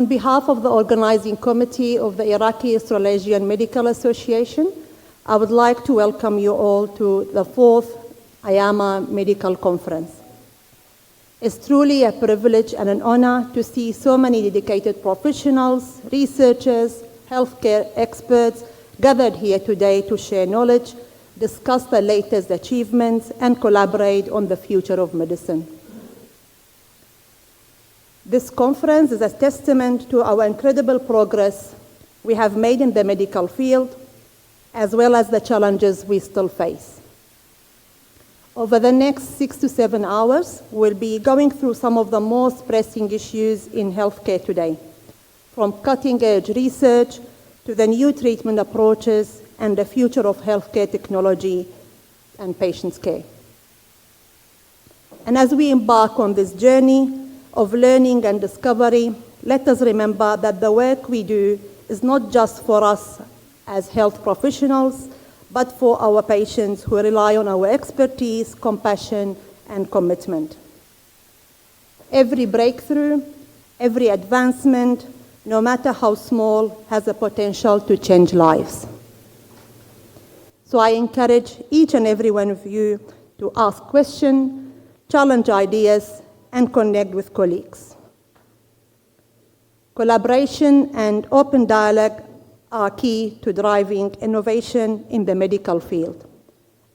On behalf of the organizing committee of the Iraqi Australasian Medical Association, I would like to welcome you all to the 4th IAMA Medical Conference. It's truly a privilege and an honor to see so many dedicated professionals, researchers, healthcare experts gathered here today to share knowledge, discuss the latest achievements, and collaborate on the future of medicine. This conference is a testament to our incredible progress we have made in the medical field, as well as the challenges we still face. Over the next 6 to 7 hours, we'll be going through some of the most pressing issues in healthcare today, from cutting-edge research to the new treatment approaches and the future of healthcare technology and patients' care. And as we embark on this journey of learning and discovery, let us remember that the work we do is not just for us as health professionals, but for our patients who rely on our expertise, compassion, and commitment. Every breakthrough, every advancement, no matter how small, has the potential to change lives. So I encourage each and every one of you to ask questions, challenge ideas, and connect with colleagues. Collaboration and open dialogue are key to driving innovation in the medical field.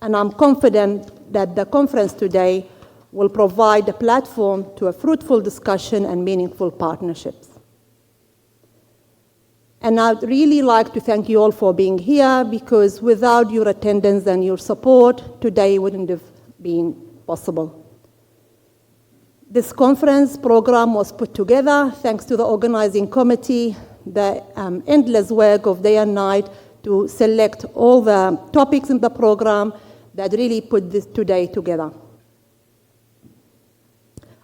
And I'm confident that the conference today will provide a platform to a fruitful discussion and meaningful partnerships. And I'd really like to thank you all for being here, because without your attendance and your support, today wouldn't have been possible. This conference program was put together thanks to the organizing committee, the endless work of day and night to select all the topics in the program that really put this today together.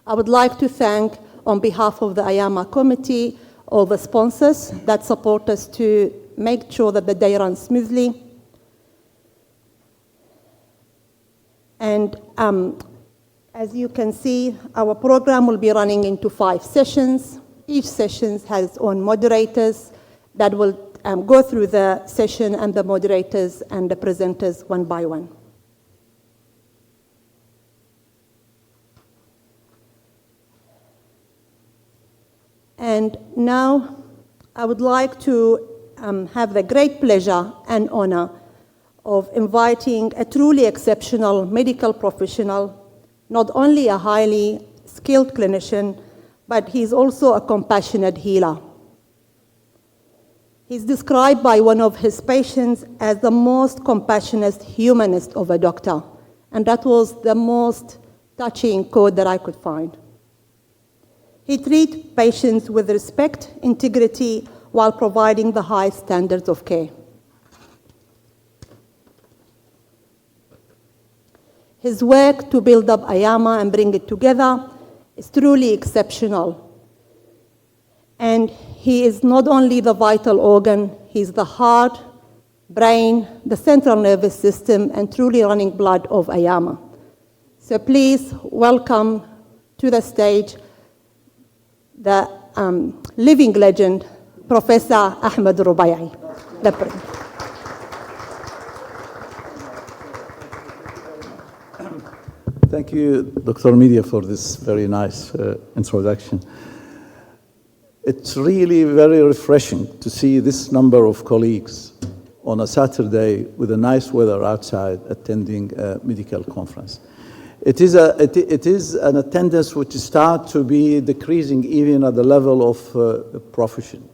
I would like to thank, on behalf of the IAMA committee, all the sponsors that support us to make sure that the day runs smoothly. And as you can see, our program will be running into 5 sessions. Each session has its own moderators that will go through the session, and the moderators and the presenters one by one. And now I would like to have the great pleasure and honor of inviting a truly exceptional medical professional, not only a highly skilled clinician, but he's also a compassionate healer. He's described by one of his patients as the most compassionate humanist of a doctor, and that was the most touching quote that I could find. He treats patients with respect, integrity, while providing the highest standards of care. His work to build up IAMA and bring it together is truly exceptional. And he is not only the vital organ, he's the heart, brain, the central nervous system, and truly running blood of IAMA. So please welcome to the stage the living legend, Professor Ahmed Rubayyi. Thank you, Dr. Media, for this very nice introduction. It's really very refreshing to see this number of colleagues on a Saturday with a nice weather outside attending a medical conference. It is an attendance which starts to be decreasing even at the level of the profession,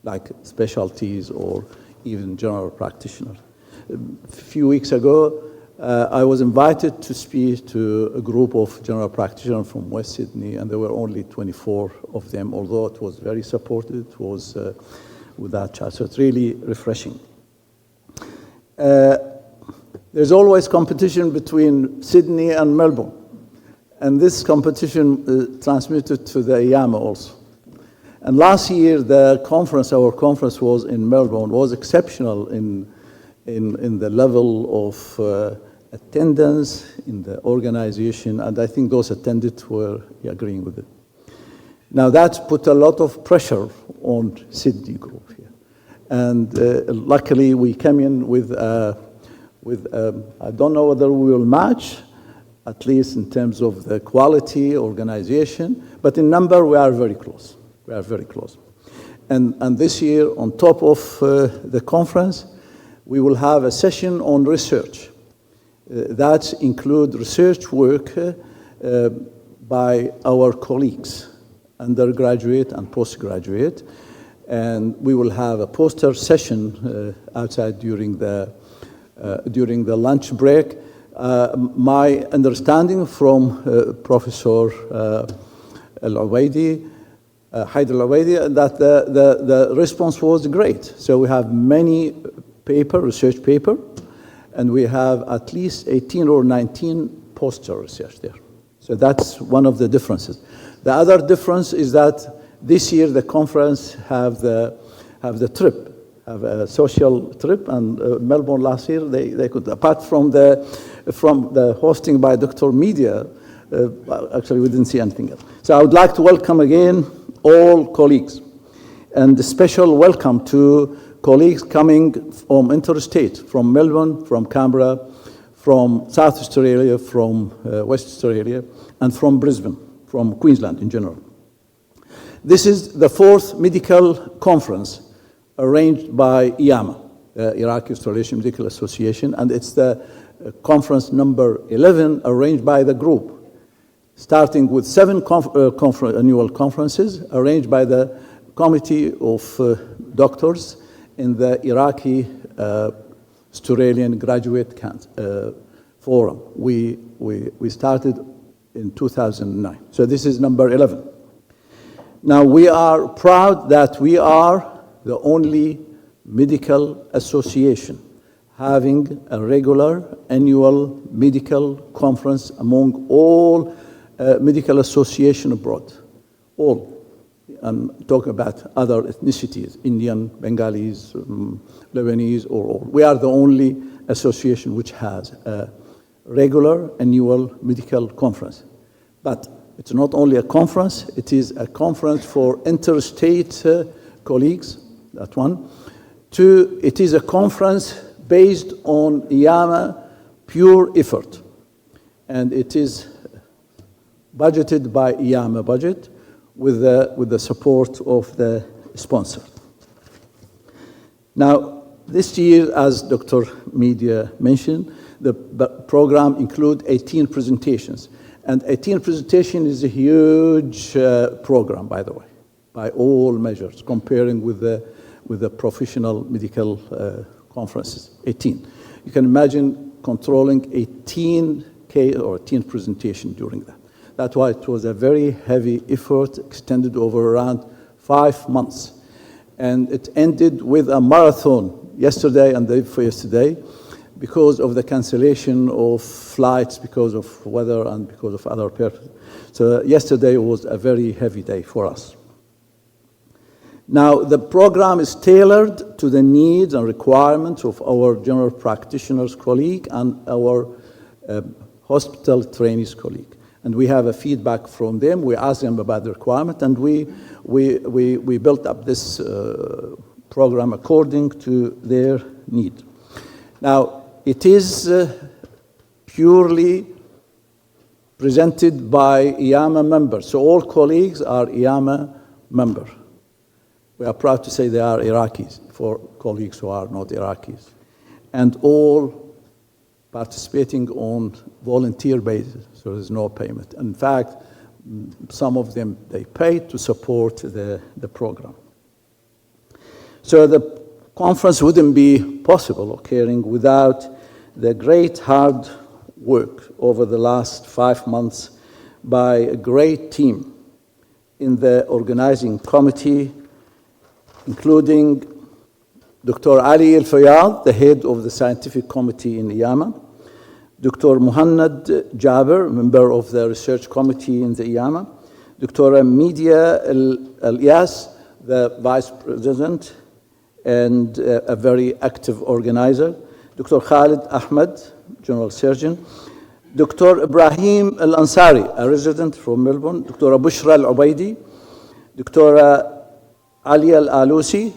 like specialties or even general practitioners. A few weeks ago, I was invited to speak to a group of general practitioners from West Sydney, and there were only 24 of them, although it was very supported, it was without charge. So it's really refreshing. There's always competition between Sydney and Melbourne, and this competition transmitted to the IAMA also. And last year, our conference was in Melbourne, was exceptional in the level of attendance, in the organization, and I think those attended were agreeing with it. Now that's put a lot of pressure on Sydney group here. And luckily we came in with I don't know whether we will match, at least in terms of the quality, organization, but in number we are very close. We are very close. And this year, on top of the conference, we will have a session on research. That include research work by our colleagues, undergraduate and postgraduate, and we will have a poster session outside during the lunch break. My understanding from Professor Al-Ubaidi, Haidar Al-Ubaidi, that the response was great. So we have many research paper, and we have at least 18 or 19 poster research there. So that's one of the differences. The other difference is that this year the conference have the trip, have a social trip, and Melbourne last year they could, apart from the hosting by Dr. Media, actually we didn't see anything else. So I would like to welcome again all colleagues, and a special welcome to colleagues coming from interstate, from Melbourne, from Canberra, from South Australia, from West Australia, and from Brisbane, from Queensland in general. This is the 4th medical conference arranged by IAMA, Iraqi Australasian Medical Association, and it's the conference number 11 arranged by the group, starting with 7 annual conferences arranged by the Committee of Doctors in the Iraqi Australian Graduate Forum. We started in 2009. So this is number 11. Now we are proud that we are the only medical association having a regular annual medical conference among all medical associations abroad. All. I'm talking about other ethnicities, Indian, Bengalis, Lebanese, or all. We are the only association which has a regular annual medical conference. But it's not only a conference, it is a conference for interstate colleagues, that one. 2, it is a conference based on IAMA pure effort. And it is budgeted by IAMA budget with the support of the sponsor. Now, this year, as Dr. Media mentioned, the program includes 18 presentations. And 18 presentations is a huge program, by the way, by all measures, comparing with the professional medical conferences, 18. You can imagine controlling 18 presentation during that. That's why it was a very heavy effort, extended over around 5 months. And it ended with a marathon yesterday and the day before yesterday because of the cancellation of flights, because of weather and because of other purposes. So yesterday was a very heavy day for us. Now, the program is tailored to the needs and requirements of our general practitioners colleague and our hospital trainees colleague. And we have a feedback from them. We ask them about the requirement, and we built up this program according to their need. Now, it is purely presented by IAMA members. So all colleagues are IAMA members. We are proud to say they are Iraqis, for colleagues who are not Iraqis. And all participating on volunteer basis, so there's no payment. In fact, some of them, they pay to support the program. So the conference wouldn't be possible occurring without the great hard work over the last 5 months by a great team in the organizing committee, including Dr. Ali Al-Fayyad, the head of the scientific committee in IAMA, Dr. Muhannad Jaber, member of the research committee in the IAMA, Dr. Media Al-Yas, the vice president and a very active organizer, Dr. Khalid Ahmed, general surgeon, Dr. Ibrahim Al-Ansari, a resident from Melbourne, Dr. Bushra Al-Ubaidi, Dr. Ali Al-Alusi,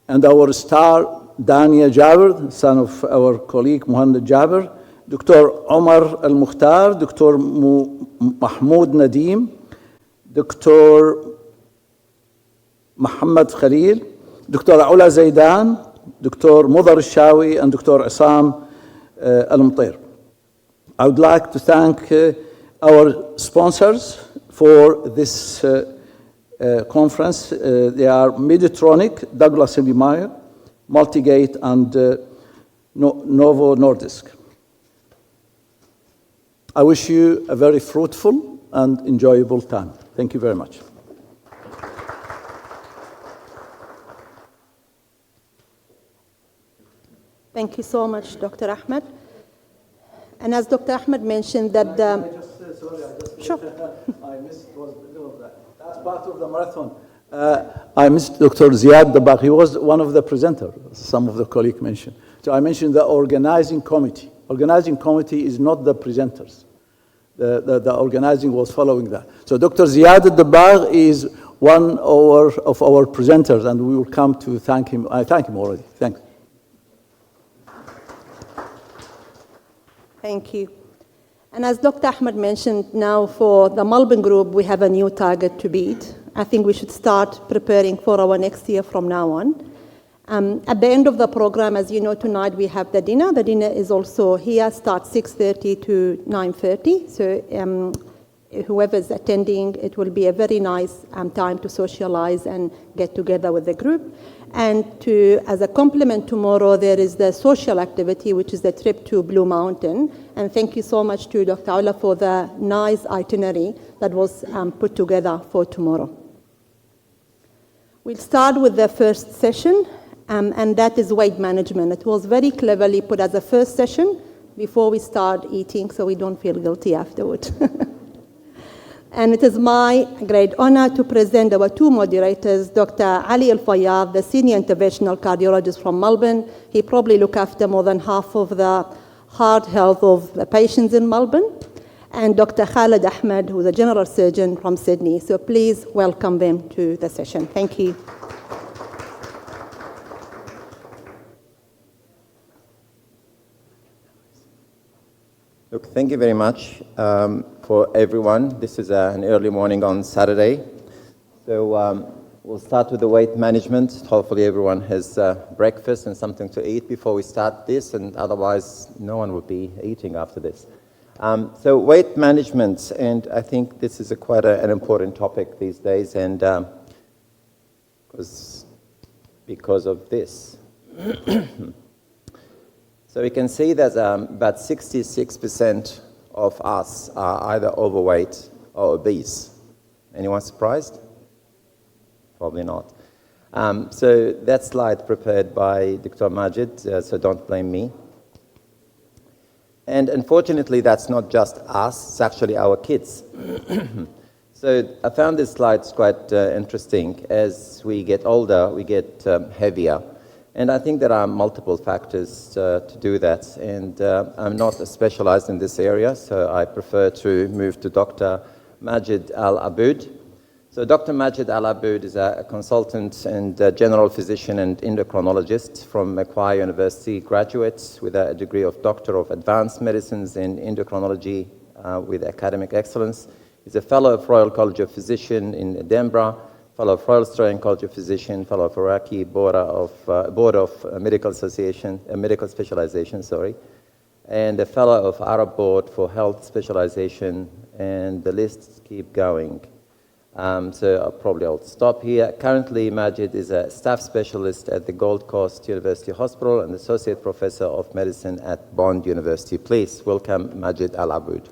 and our star, Dania Jabir, son of our colleague Muhammad Jabir, Dr. Omar Al-Mukhtar, Dr. Mahmoud Nadeem, Dr. Muhammad Khalil, Dr. Ula Zaidan, Dr. Mudar Shawi, and Dr. Isam Al-Mutair. I would like to thank our sponsors for this conference. They are Meditronic, Douglas & Meyer, Multigate, and Novo Nordisk. I wish you a very fruitful and enjoyable time. Thank you very much. Thank you so much, Dr. Ahmed. And as Dr. Ahmed mentioned that Sure. I missed, it was middle of that. That's part of the marathon. I missed Dr. Ziad Dabagh. He was one of the presenters, some of the colleagues mentioned. So I mentioned the organizing committee. Organizing committee is not the presenters. The organizing was following that. So Dr. Ziad Dabagh is one of our presenters, and we will come to thank him. I thank him already. Thanks. Thank you. And as Dr. Ahmed mentioned, now for the Melbourne group, we have a new target to beat. I think we should start preparing for our next year from now on. At the end of the program, as you know, tonight we have the dinner. The dinner is also here, starts 6:30 to 9:30. So whoever's attending, it will be a very nice time to socialize and get together with the group. And as a complement tomorrow, there is the social activity, which is the trip to Blue Mountain. And thank you so much to Dr. Aula for the nice itinerary that was put together for tomorrow. We'll start with the first session, and that is weight management. It was very cleverly put as a first session before we start eating, so we don't feel guilty afterward. And it is my great honor to present our two moderators, Dr. Ali Al-Fayyad, the senior interventional cardiologist from Melbourne. He probably looks after more than half of the heart health of the patients in Melbourne. And Dr. Khalid Ahmed, who's a general surgeon from Sydney. So please welcome them to the session. Thank you. Look, thank you very much for everyone. This is an early morning on Saturday. So we'll start with the weight management. Hopefully everyone has breakfast and something to eat before we start this, and otherwise no one will be eating after this. So weight management, and I think this is quite an important topic these days, and because of this. So we can see that about 66% of us are either overweight or obese. Anyone surprised? Probably not. So that slide prepared by Dr. Majid, so don't blame me. And unfortunately, that's not just us, it's actually our kids. So I found this slide quite interesting. As we get older, we get heavier. And I think there are multiple factors to do that. And I'm not specialized in this area, so I prefer to move to Dr. Majid Al-Aboud. So Dr. Majid Al-Aboud is a consultant and a general physician and endocrinologist from Macquarie University, graduate with a degree of Doctor of Advanced Medicines in Endocrinology with academic excellence. He's a fellow of Royal College of Physicians in Edinburgh, fellow of Royal Australian College of Physicians, fellow of Iraqi Board of Medical Association, Medical Specialization, and a fellow of Arab Board for Health Specialization, and the lists keep going. So I'll stop here. Currently, Majid is a staff specialist at the Gold Coast University Hospital and associate professor of medicine at Bond University. Please welcome Majid Al-Aboud.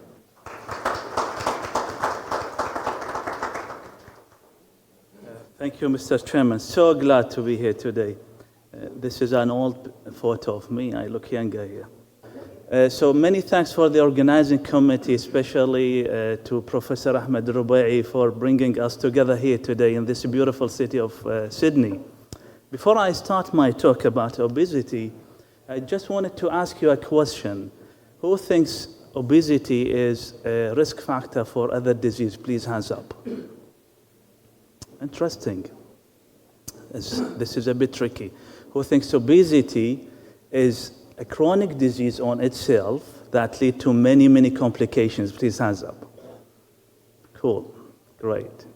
Thank you, Mr. Chairman. So glad to be here today. This is an old photo of me. I look younger here. So many thanks for the organizing committee, especially to Professor Ahmed Rubai for bringing us together here today in this beautiful city of Sydney. Before I start my talk about obesity, I just wanted to ask you a question. Who thinks obesity is a risk factor for other disease? Please, hands up. Interesting. This is a bit tricky. Who thinks obesity is a chronic disease on itself that lead to many, many complications? Please hands up. Cool. Great.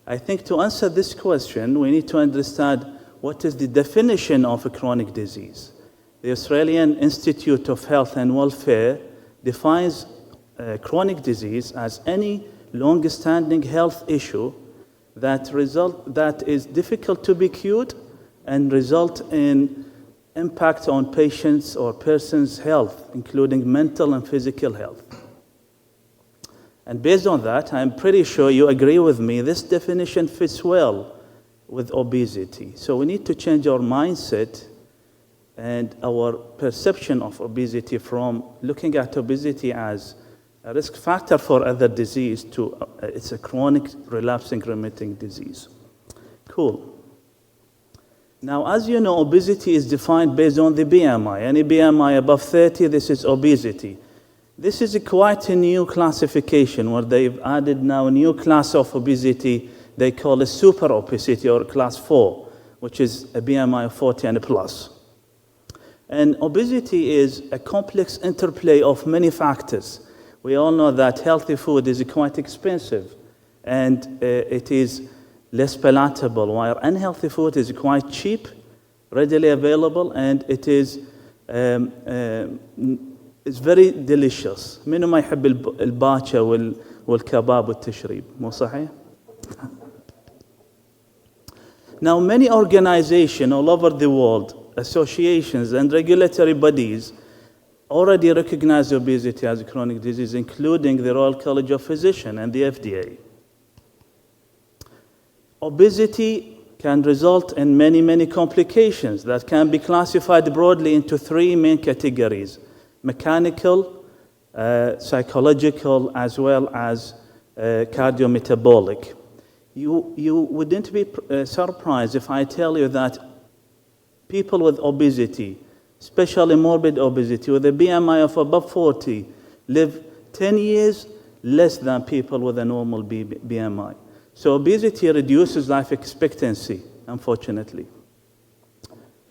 I think to answer this question, we need to understand what is the definition of a chronic disease. The Australian Institute of Health and Welfare defines chronic disease as any long-standing health issue that is difficult to be cured and result in impact on patients or person's health, including mental and physical health. And based on that, I'm pretty sure you agree with me, this definition fits well with obesity. So we need to change our mindset and our perception of obesity from looking at obesity as a risk factor for other disease to it's a chronic relapsing remitting disease. Cool. Now, as you know, obesity is defined based on the BMI. Any BMI above 30, this is obesity. This is quite a new classification where they've added now a new class of obesity they call it super obesity or class 4, which is a BMI of 40 and plus. And obesity is a complex interplay of many factors. We all know that healthy food is quite expensive and it is less palatable, while unhealthy food is quite cheap, readily available, and it is it's very delicious. من ما يحب الباتشا والكباب والتشريب مو صحيح؟ Now, many organizations all over the world, associations and regulatory bodies already recognize obesity as a chronic disease, including the Royal College of Physicians and the FDA. Obesity can result in many, many complications that can be classified broadly into 3 main categories: mechanical, psychological, as well as cardiometabolic. You wouldn't be surprised if I tell you that people with obesity, especially morbid obesity, with a BMI of above 40, live 10 years less than people with a normal BMI. So obesity reduces life expectancy, unfortunately.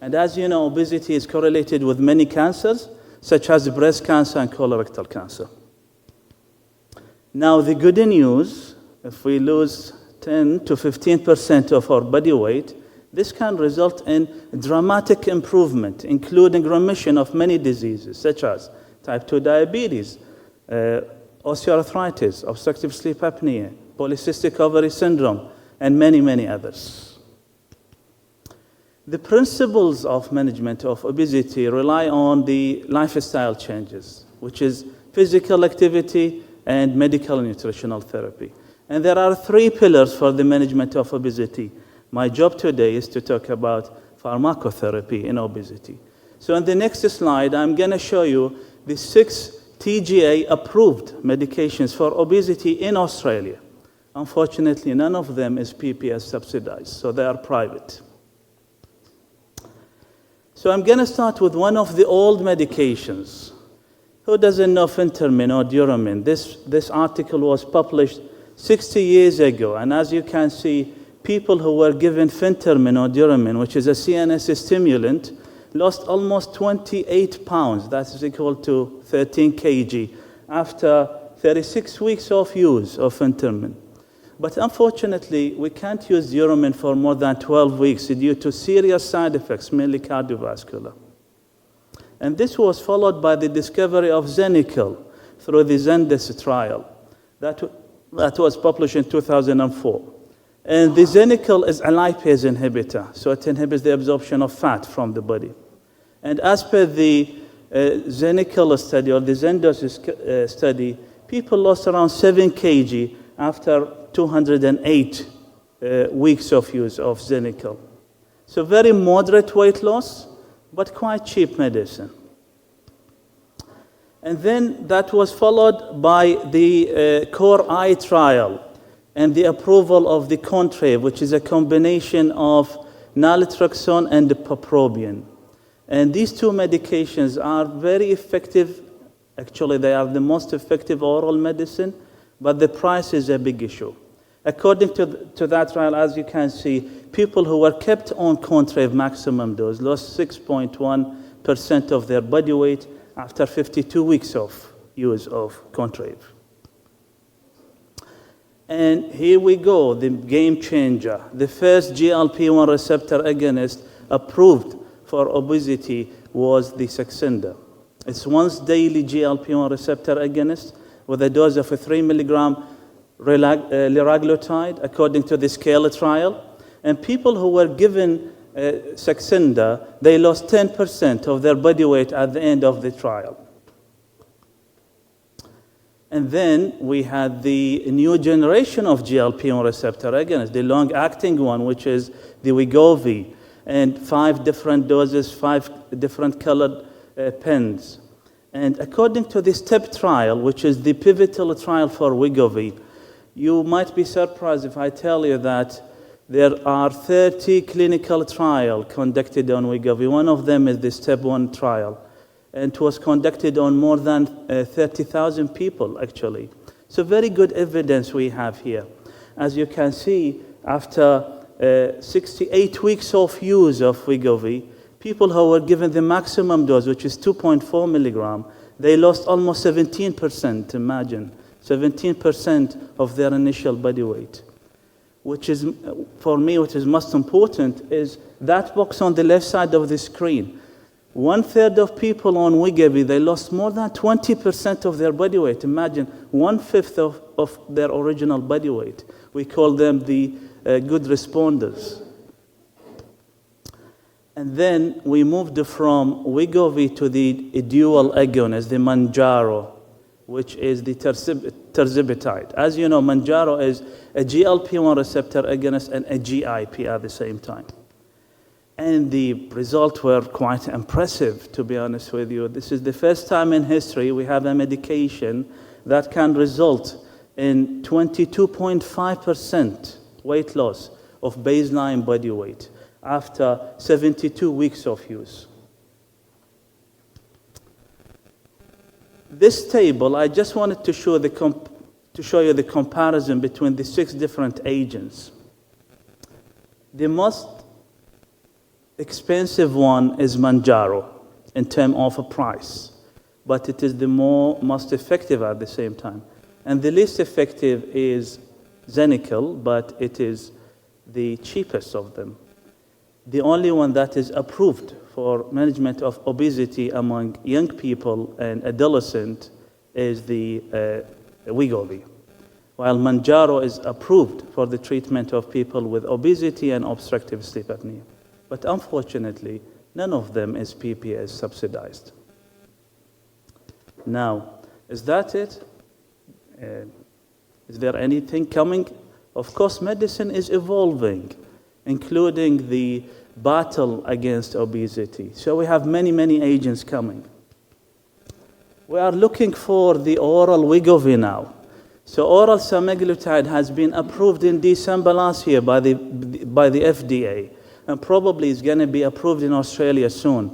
And as you know, obesity is correlated with many cancers, such as breast cancer and colorectal cancer. Now, the good news, if we lose 10 to 15% of our body weight, this can result in dramatic improvement, including remission of many diseases, such as type 2 diabetes, osteoarthritis, obstructive sleep apnea, polycystic ovary syndrome, and many, many others. The principles of management of obesity rely on the lifestyle changes, which is physical activity and medical and nutritional therapy. And there are 3 pillars for the management of obesity. My job today is to talk about pharmacotherapy in obesity. So in the next slide, I'm going to show you the 6 TGA-approved medications for obesity in Australia. Unfortunately, none of them is PPS subsidized, so they are private. So I'm going to start with one of the old medications. Who doesn't know phentermine or duramin? This article was published 60 years ago, and as you can see, people who were given phentermine or duramin, which is a CNS stimulant, lost almost 28 pounds, that is equal to 13 kg, after 36 weeks of use of phentermine. But unfortunately, we can't use duramin for more than 12 weeks due to serious side effects, mainly cardiovascular. And this was followed by the discovery of Xenical through the Zendes trial that was published in 2004. And the Xenical is a lipase inhibitor, so it inhibits the absorption of fat from the body. And as per the Xenical study or the Zendes study, people lost around 7 kg after 208 weeks of use of Xenical. So very moderate weight loss, but quite cheap medicine. And then that was followed by the CORE-I trial and the approval of the Contrave, which is a combination of naltrexone and paprobian. And these 2 medications are very effective. Actually, they are the most effective oral medicine, but the price is a big issue. According to that trial, as you can see, people who were kept on Contrave maximum dose lost 6.1% of their body weight after 52 weeks of use of Contrave. And here we go, the game changer. The first GLP-1 receptor agonist approved for obesity was the Saxenda. It's once daily GLP-1 receptor agonist with a dose of a 3 milligram liraglutide according to the SCALE trial. And people who were given Saxenda, they lost 10% of their body weight at the end of the trial. And then we had the new generation of GLP-1 receptor agonists, the long-acting one, which is the Wegovy, and 5 different doses, 5 different colored pens. And according to the STEP trial, which is the pivotal trial for Wegovy, you might be surprised if I tell you that there are 30 clinical trials conducted on Wegovy. One of them is the STEP 1 trial. And it was conducted on more than 30,000 people, actually. So very good evidence we have here. As you can see, after 68 weeks of use of Wegovy, people who were given the maximum dose, which is 2.4 milligram, they lost almost 17%, imagine. 17% of their initial body weight. Which is, for me, what is most important is that box on the left side of the screen. 1/3 of people on Wegovy, they lost more than 20% of their body weight. Imagine 1/5 of their original body weight. We call them the good responders. And then we moved from Wegovy to the dual agonist, the Mounjaro, which is the tirzepatide. As you know, Mounjaro is a GLP-1 receptor agonist and a GIP at the same time. And the results were quite impressive, to be honest with you. This is the first time in history we have a medication that can result in 22.5% weight loss of baseline body weight after 72 weeks of use. This table, I just wanted to show you the comparison between the 6 different agents. The most expensive one is Mounjaro in terms of a price, but it is the most effective at the same time. And the least effective is Xenical, but it is the cheapest of them. The only one that is approved for management of obesity among young people and adolescents is the Wegovy, while Mounjaro is approved for the treatment of people with obesity and obstructive sleep apnea. But unfortunately, none of them is PPS subsidized. Now, is that it? Is there anything coming? Of course, medicine is evolving, including the battle against obesity. So we have many, many agents coming. We are looking for the oral Wegovy now. So oral semaglutide has been approved in December last year by the FDA, and probably is going to be approved in Australia soon.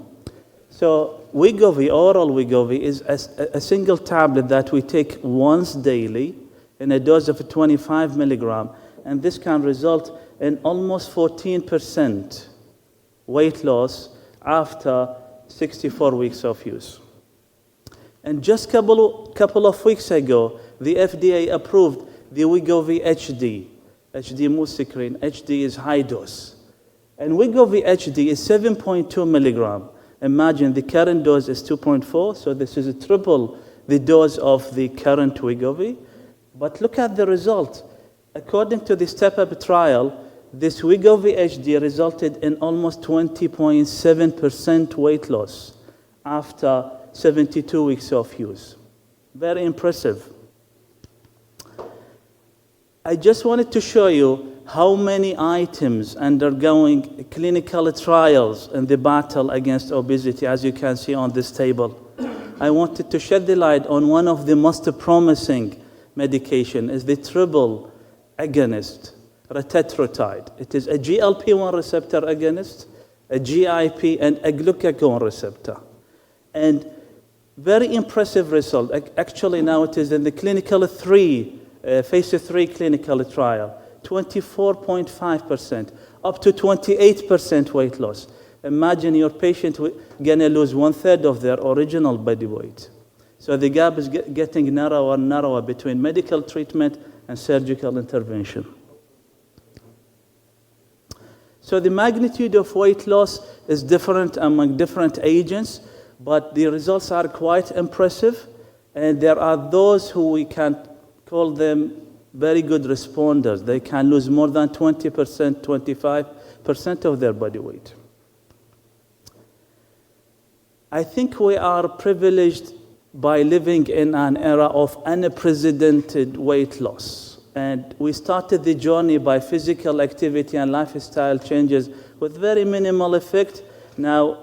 So Wegovy, oral Wegovy, is a single tablet that we take once daily in a dose of 25 milligram, and this can result in almost 14% weight loss after 64 weeks of use. And just couple of weeks ago, the FDA approved the Wegovy HD Musicrin. HD is high dose. And Wegovy HD is 7.2 milligram. Imagine the current dose is 2.4, so this is triple the dose of the current Wegovy. But look at the result. According to the STEP-UP trial, this Wegovy HD resulted in almost 20.7% weight loss after 72 weeks of use. Very impressive. I just wanted to show you how many items undergoing clinical trials in the battle against obesity, as you can see on this table. I wanted to shed the light on one of the most promising medication, is the triple agonist, retatrutide. It is a GLP-1 receptor agonist, a GIP, and a glucagon receptor. And very impressive result. Actually, now it is in the phase 3 clinical trial. 24.5%, up to 28% weight loss. Imagine your patient gonna lose 1/3 of their original body weight. So the gap is getting narrower and narrower between medical treatment and surgical intervention. So the magnitude of weight loss is different among different agents, but the results are quite impressive. And there are those who we can call them very good responders. They can lose more than 20%, 25% of their body weight. I think we are privileged by living in an era of unprecedented weight loss. And we started the journey by physical activity and lifestyle changes with very minimal effect. Now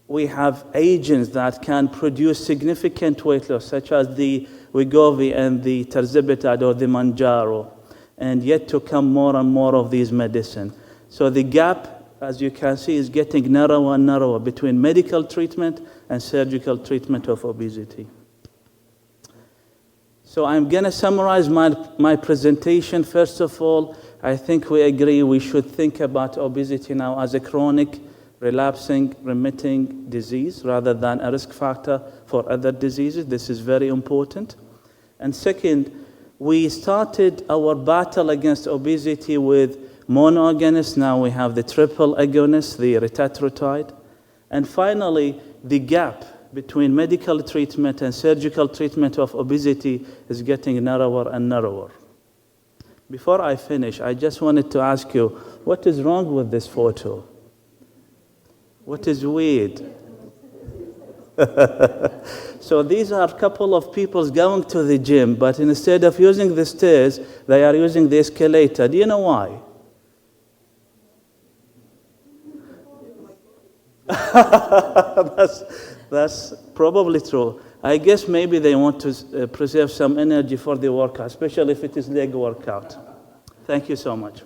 we have agents that can produce significant weight loss, such as the Wegovy and the tirzepatide or the Manjaro, and yet to come more and more of these medicines. So the gap, as you can see, is getting narrower and narrower between medical treatment and surgical treatment of obesity. So I'm going to summarize my presentation. First of all, I think we agree we should think about obesity now as a chronic, relapsing, remitting disease rather than a risk factor for other diseases. This is very important. And second, we started our battle against obesity with monoagonists. Now we have the triple agonist, the retatrutide. And finally, the gap between medical treatment and surgical treatment of obesity is getting narrower and narrower. Before I finish, I just wanted to ask you, what is wrong with this photo? What is weird? So these are a couple of people going to the gym, but instead of using the stairs, they are using the escalator. Do you know why? That's probably true. I guess maybe they want to preserve some energy for the workout, especially if it is leg workout. Thank you so much.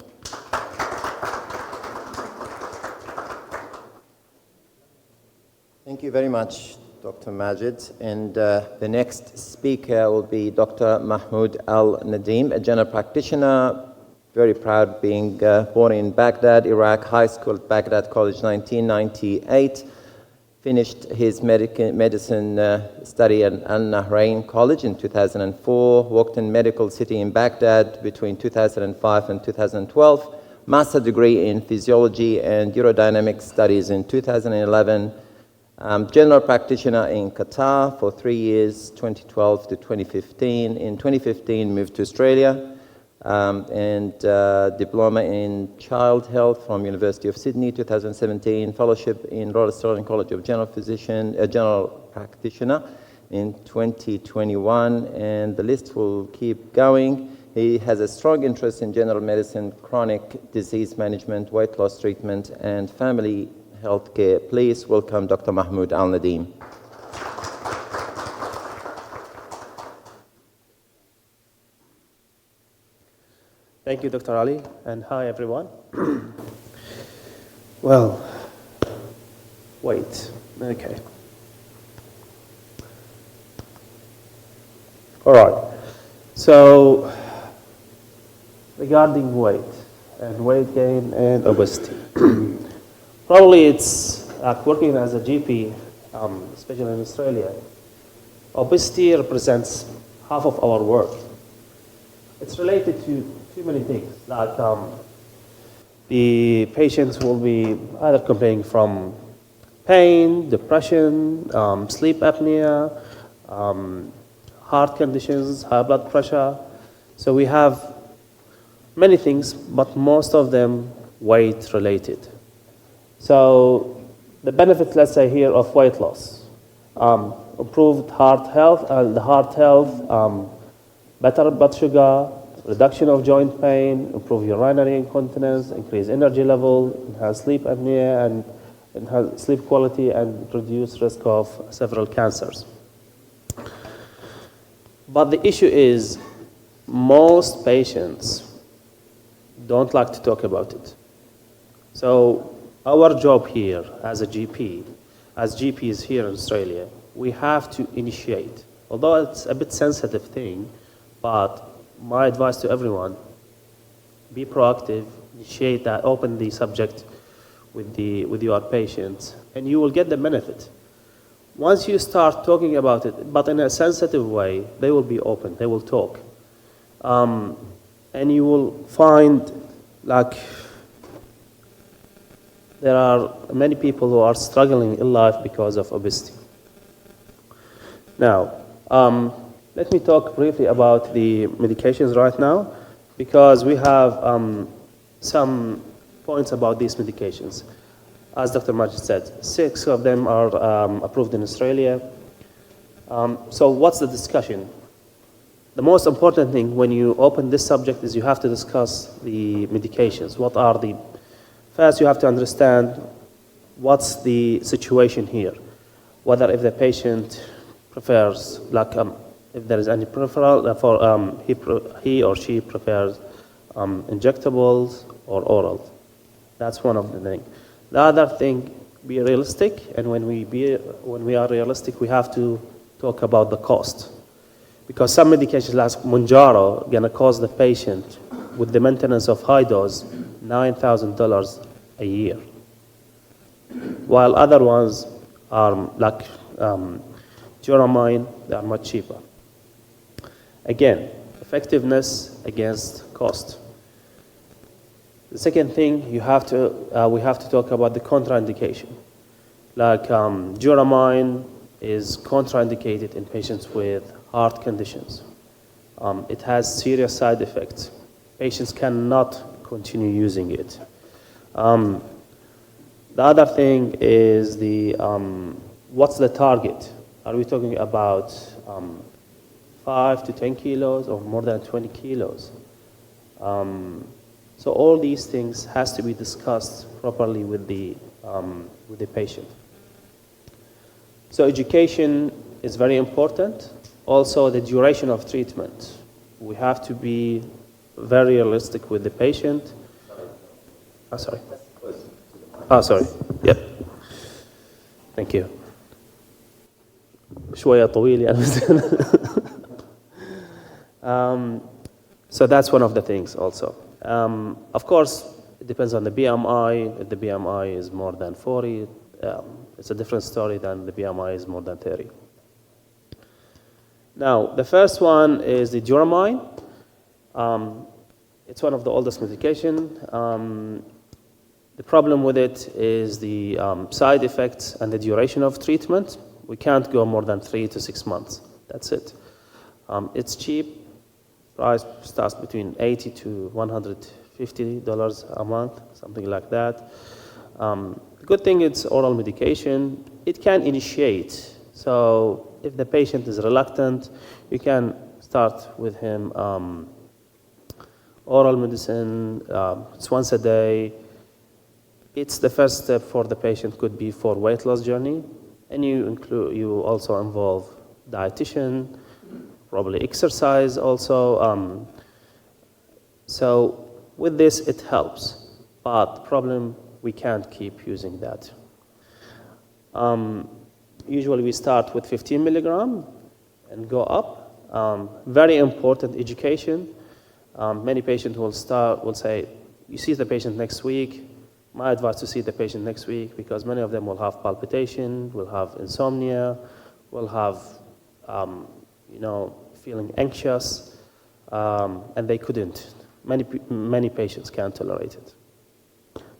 Thank you very much, Dr. Majid. And the next speaker will be Dr. Mahmoud Al-Nadim, a general practitioner, very proud being born in Baghdad, Iraq, high school at Baghdad College, 1998. Finished his medicine study at Al-Nahrain College in 2004, worked in medical city in Baghdad between 2005 and 2012, master degree in physiology and urodynamic studies in 2011, general practitioner in Qatar for 3 years, 2012 to 2015. In 2015, moved to Australia, and diploma in child health from University of Sydney, 2017, fellowship in Royal Australian College of General Practitioner in 2021, and the list will keep going. He has a strong interest in general medicine, chronic disease management, weight loss treatment, and family health care. Please welcome Dr. Mahmoud Al-Nadim. Thank you, Dr. Ali, and hi, everyone. Well, wait, okay. All right, so regarding weight and weight gain and obesity, probably it's working as a GP, especially in Australia, obesity represents half of our work. It's related to too many things, like the patients will be either complaining from pain, depression, sleep apnea, heart conditions, high blood pressure. So we have many things, but most of them weight related. So the benefits, let's say here, of weight loss, improved heart health, and the heart health, better blood sugar, reduction of joint pain, improve urinary incontinence, increase energy level, enhance sleep apnea, and enhance sleep quality, and reduce risk of several cancers. But the issue is, most patients don't like to talk about it. So our job here as a GP, as GPs here in Australia, we have to initiate, although it's a bit sensitive thing, but my advice to everyone, be proactive, initiate that, open the subject with your patients, and you will get the benefit. Once you start talking about it, but in a sensitive way, they will be open, they will talk. And you will find, like, there are many people who are struggling in life because of obesity. Now, let me talk briefly about the medications right now, because we have some points about these medications. As Dr. Majid said, 6 of them are approved in Australia. So what's the discussion? The most important thing when you open this subject is you have to discuss the medications. What are the... First, you have to understand what's the situation here. Whether if the patient prefers, like, if there is any preference for he or she prefers injectables or oral. That's one of the things. The other thing, be realistic, and when we are realistic, we have to talk about the cost. Because some medications like Mounjaro gonna cost the patient with the maintenance of high dose $9,000 a year, while other ones are like Duramine, they are much cheaper. Again, effectiveness against cost. The second thing we have to talk about the contraindication. Like Duramine is contraindicated in patients with heart conditions. It has serious side effects. Patients cannot continue using it. The other thing is what's the target? Are we talking about 5 to 10 kilos or more than 20 kilos? So all these things has to be discussed properly with the patient. So education is very important. Also, the duration of treatment. We have to be very realistic with the patient. Oh, sorry. Oh, sorry. Yep. Thank you. شوية طويل يعني. So that's one of the things also. Of course, it depends on the BMI. If the BMI is more than 40, it's a different story than the BMI is more than 30. Now, the first one is the Duramine. It's one of the oldest medication. The problem with it is the side effects and the duration of treatment. We can't go more than 3 to 6 months. That's it. It's cheap. Price starts between $80 to $150 a month, something like that. The good thing is oral medication. It can initiate. So if the patient is reluctant, you can start with him oral medicine. It's once a day. It's the first step for the patient, could be for weight loss journey. And you also involve dietitian, probably exercise also. So with this, it helps. But the problem, we can't keep using that. Usually we start with 15 milligram and go up. Very important education. Many patients will say, you see the patient next week. My advice to see the patient next week, because many of them will have palpitation, will have insomnia, will have, feeling anxious, and they couldn't. Many patients can't tolerate it.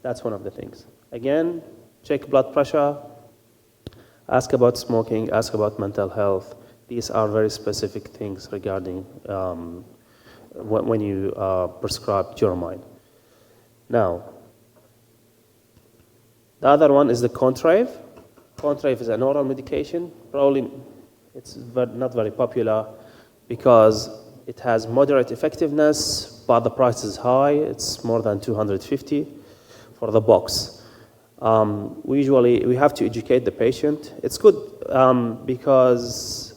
That's one of the things. Again, check blood pressure, ask about smoking, ask about mental health. These are very specific things regarding when you prescribe Duramine. Now, the other one is the Contrave. Contrave is an oral medication. Probably it's not very popular because it has moderate effectiveness, but the price is high. It's more than $250 for the box. We have to educate the patient. It's good because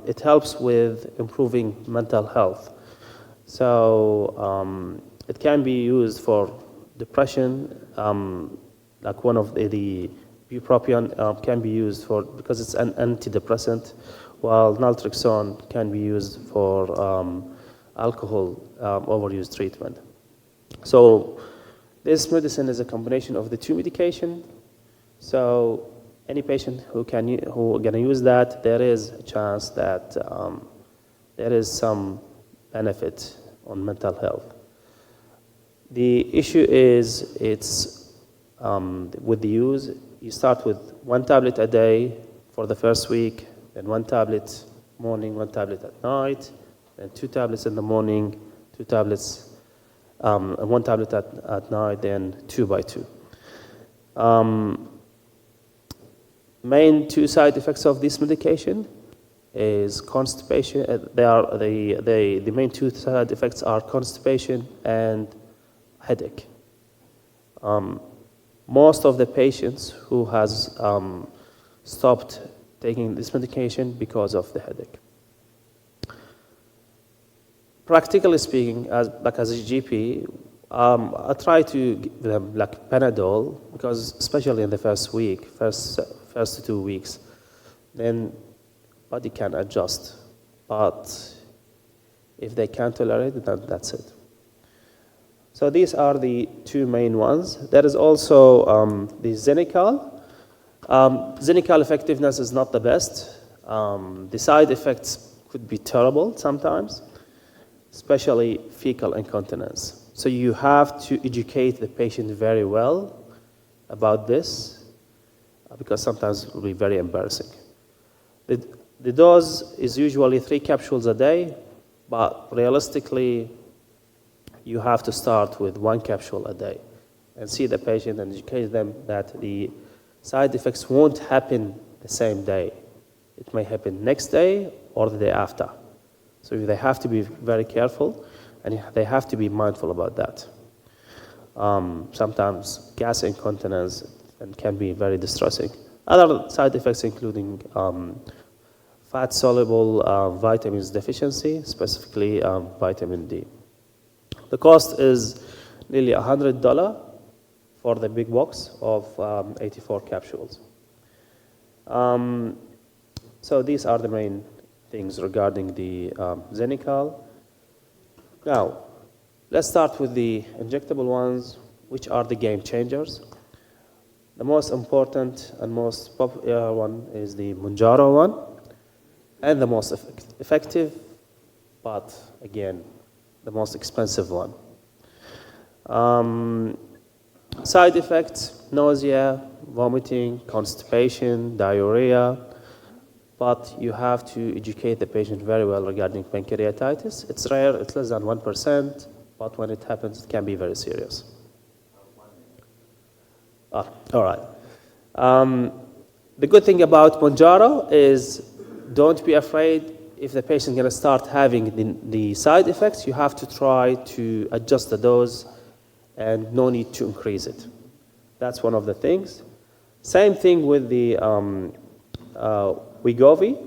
it helps with improving mental health. So it can be used for depression. Like one of the bupropion can be used because it's an antidepressant, while naltrexone can be used for alcohol overuse treatment. So this medicine is a combination of the two medication. So any patient who going to use that, there is a chance that there is some benefit on mental health. The issue is it's with the use, you start with 1 tablet a day for the first week, then 1 tablet morning, 1 tablet at night, then 2 tablets in the morning, 2 tablets, and 1 tablet at night, then 2 by 2. Main 2 side effects of this medication is constipation. The main 2 side effects are constipation and headache. Most of the patients who has stopped taking this medication because of the headache. Practically speaking, as a GP, I try to give them like Panadol, because especially in the first 2 weeks, then body can adjust. But if they can't tolerate it, then that's it. So these are the 2 main ones. There is also the Xenical. Xenical effectiveness is not the best. The side effects could be terrible sometimes, especially fecal incontinence. So you have to educate the patient very well about this, because sometimes it will be very embarrassing. The dose is usually 3 capsules a day, but realistically, you have to start with 1 capsule a day and see the patient and educate them that the side effects won't happen the same day. It may happen next day or the day after. So they have to be very careful, and they have to be mindful about that. Sometimes gas incontinence can be very distressing. Other side effects including fat-soluble vitamins deficiency, specifically vitamin D. The cost is nearly $100 for the big box of 84 capsules. So these are the main things regarding the Xenical. Now, let's start with the injectable ones, which are the game changers. The most important and most popular one is the Mounjaro one, and the most effective, but again, the most expensive one. Side effects: nausea, vomiting, constipation, diarrhea, but you have to educate the patient very well regarding pancreatitis. It's rare, it's less than 1%, but when it happens, it can be very serious. All right. The good thing about Mounjaro is don't be afraid. If the patient is going to start having the side effects, you have to try to adjust the dose and no need to increase it. That's one of the things. Same thing with the Wegovy.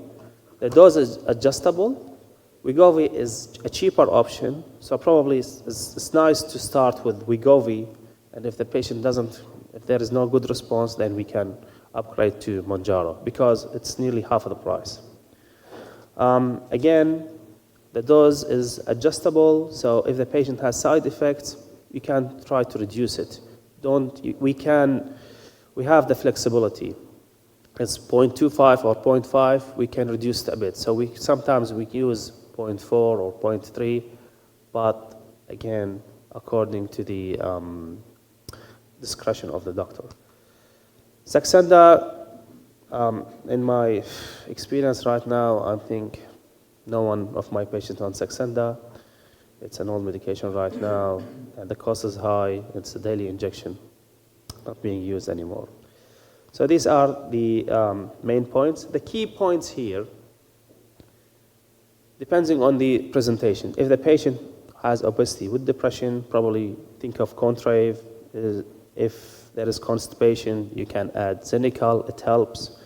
The dose is adjustable. Wegovy is a cheaper option, so probably it's nice to start with Wegovy, and if the patient if there is no good response, then we can upgrade to Mounjaro, because it's nearly half of the price. Again, the dose is adjustable, so if the patient has side effects, you can try to reduce it. We have the flexibility. It's 0.25 or 0.5, we can reduce it a bit. So sometimes we use 0.4 or 0.3, but again, according to the discretion of the doctor. Saxenda, in my experience right now, I think no one of my patients on Saxenda. It's an old medication right now, and the cost is high. It's a daily injection, not being used anymore. So these are the main points. The key points here, depending on the presentation. If the patient has obesity with depression, probably think of Contrave. If there is constipation, you can add Xenical, it helps.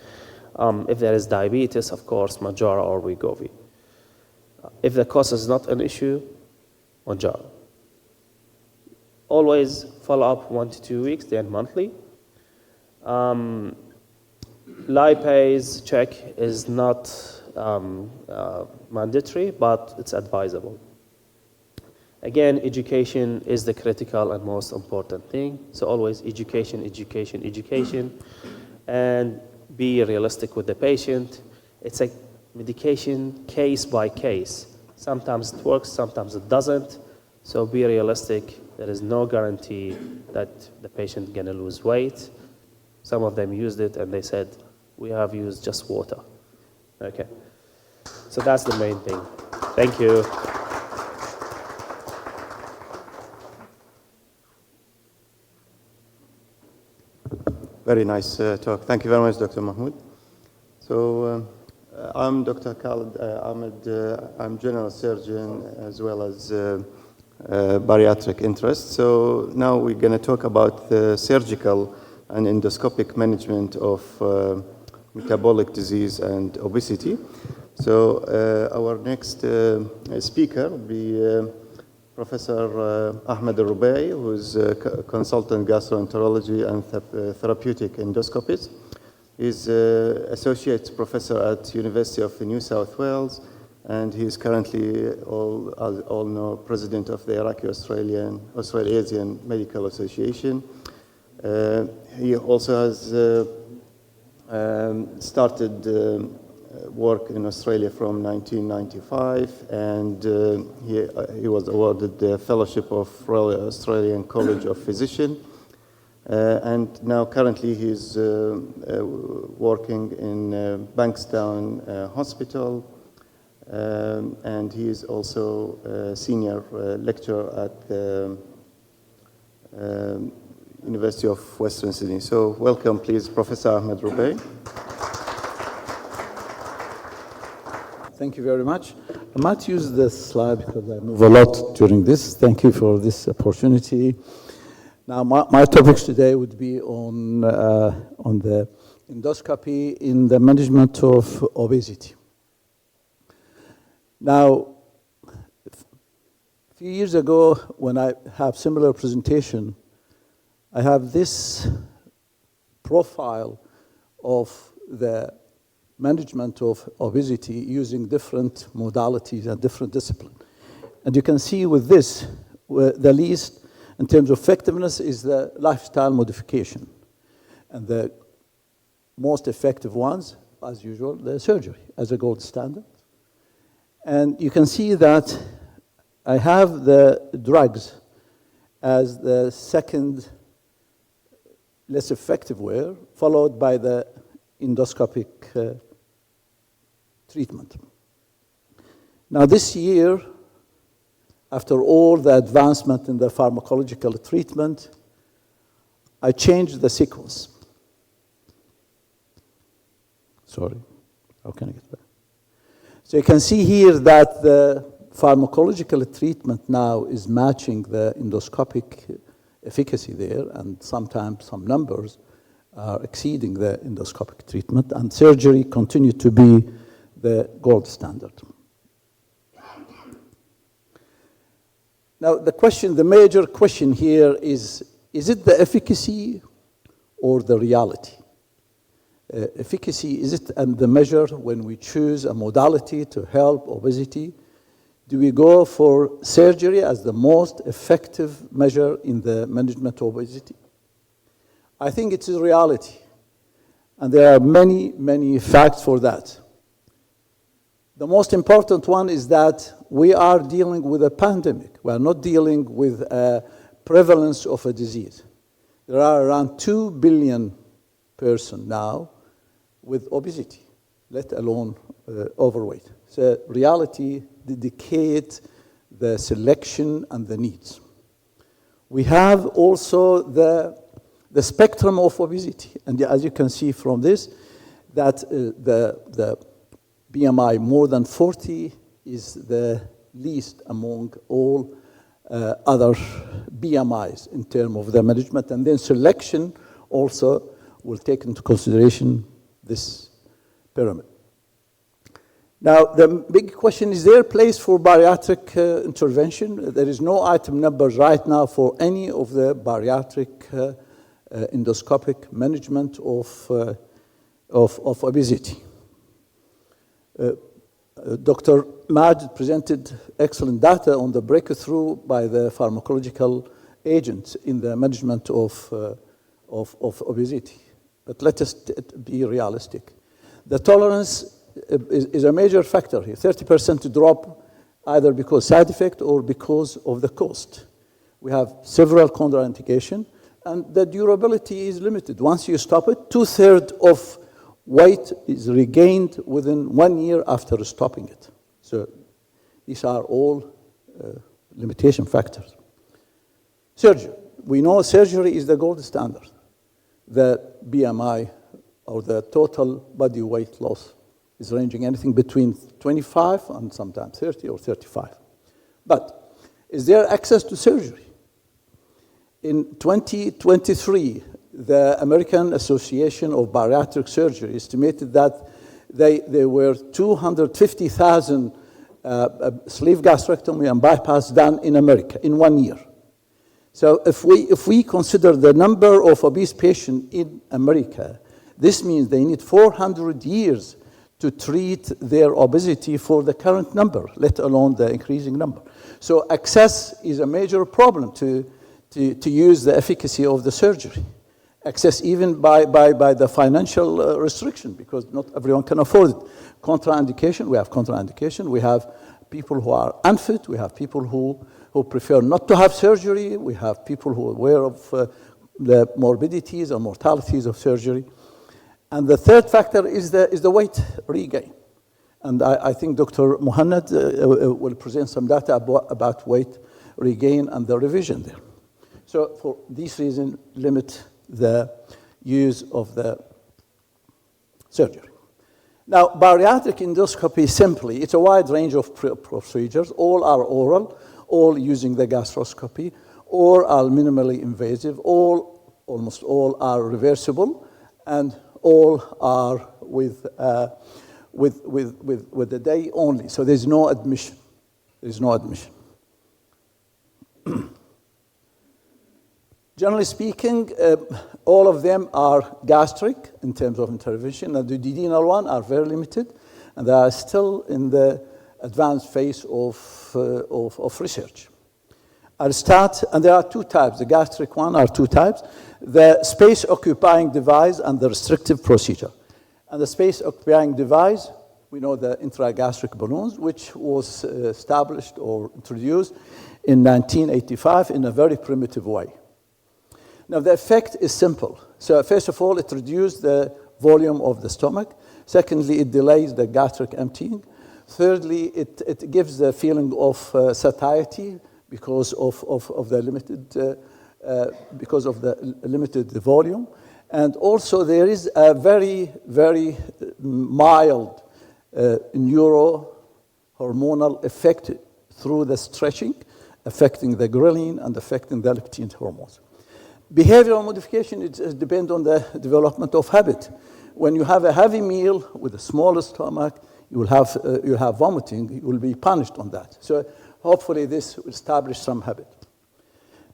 If there is diabetes, of course, Mounjaro or Wegovy. If the cost is not an issue, Mounjaro. Always follow up 1 to 2 weeks, then monthly. Lipase check is not mandatory, but it's advisable. Again, education is the critical and most important thing. So always education, education, education, and be realistic with the patient. It's a medication case by case. Sometimes it works, sometimes it doesn't. So be realistic. There is no guarantee that the patient is going to lose weight. Some of them used it and they said, we have used just water. Okay. So that's the main thing. Thank you. Very nice talk. Thank you very much, Dr. Mahmoud. So I'm Dr. Khalid Ahmed. I'm general surgeon as well as bariatric interest. So now we're going to talk about the surgical and endoscopic management of metabolic disease and obesity. So our next speaker will be Professor Ahmed Al-Rubai, who is a consultant gastroenterology and therapeutic endoscopist. He's associate professor at University of New South Wales, and he is currently, as all know, president of the Iraqi Australasian Medical Association. He also has started work in Australia from 1995, and he was awarded the fellowship of Royal Australian College of Physicians. And now currently he's working in Bankstown Hospital, and he is also a senior lecturer at the University of Western Sydney. So welcome, please, Professor Ahmed Rubai. Thank you very much. I might use this slide because I move a lot during this. Thank you for this opportunity. Now, my topics today would be on the endoscopy in the management of obesity. Now, a few years ago, when I have similar presentation, I have this profile of the management of obesity using different modalities and different disciplines. And you can see with this, the least in terms of effectiveness is the lifestyle modification. And the most effective ones, as usual, the surgery as a gold standard. And you can see that I have the drugs as the second less effective way, followed by the endoscopic treatment. Now this year, after all the advancement in the pharmacological treatment, I changed the sequence. Sorry, how can I get back? So you can see here that the pharmacological treatment now is matching the endoscopic efficacy there, and sometimes some numbers are exceeding the endoscopic treatment, and surgery continues to be the gold standard. Now, the major question here is it the efficacy or the reality? Efficacy, is it the measure when we choose a modality to help obesity? Do we go for surgery as the most effective measure in the management of obesity? I think it is reality. And there are many, many facts for that. The most important one is that we are dealing with a pandemic. We are not dealing with a prevalence of a disease. There are around 2 billion persons now with obesity, let alone overweight. So reality dedicates the selection and the needs. We have also the spectrum of obesity. And as you can see from this, that the BMI more than 40 is the least among all other BMIs in terms of the management. And then selection also will take into consideration this pyramid. Now, the big question, is there a place for bariatric intervention? There is no item numbers right now for any of the bariatric endoscopic management of obesity. Dr. Majid presented excellent data on the breakthrough by the pharmacological agents in the management of obesity. But let us be realistic. The tolerance is a major factor here. 30% drop either because side effect or because of the cost. We have several contraindications, and the durability is limited. Once you stop it, 2/3 of weight is regained within 1 year after stopping it. So these are all limitation factors. Surgery. We know surgery is the gold standard. The BMI, or the total body weight loss, is ranging anything between 25 and sometimes 30 or 35. But is there access to surgery? In 2023, the American Association of Bariatric Surgery estimated that there were 250,000 sleeve gastrectomy and bypass done in America in 1 year. So if we consider the number of obese patients in America, this means they need 400 years to treat their obesity for the current number, let alone the increasing number. So access is a major problem to use the efficacy of the surgery. Access even by the financial restriction, because not everyone can afford it. Contraindication, we have contraindication. We have people who are unfit. We have people who prefer not to have surgery. We have people who are aware of the morbidities and mortalities of surgery. And the third factor is the weight regain. And I think Dr. Muhannad will present some data about weight regain and the revision there. So for this reason, limit the use of the surgery. Now, bariatric endoscopy simply, it's a wide range of procedures. All are oral, all using the gastroscopy, all are minimally invasive, almost all are reversible, and all are with the day only. So there's no admission. There's no admission. Generally speaking, all of them are gastric in terms of intervention, and the duodenal one are very limited, and they are still in the advanced phase of research. I'll start, and there are two types. The gastric one are two types: the space-occupying device and the restrictive procedure. And the space-occupying device, we know the intragastric balloons, which was established or introduced in 1985 in a very primitive way. Now, the effect is simple. So first of all, it reduces the volume of the stomach. Secondly, it delays the gastric emptying. Thirdly, it gives the feeling of satiety because of the limited volume. And also, there is a very, very mild neurohormonal effect through the stretching, affecting the ghrelin and affecting the leptin hormones. Behavioral modification depends on the development of habit. When you have a heavy meal with a smaller stomach, you will have vomiting. You will be punished on that. So hopefully this will establish some habit.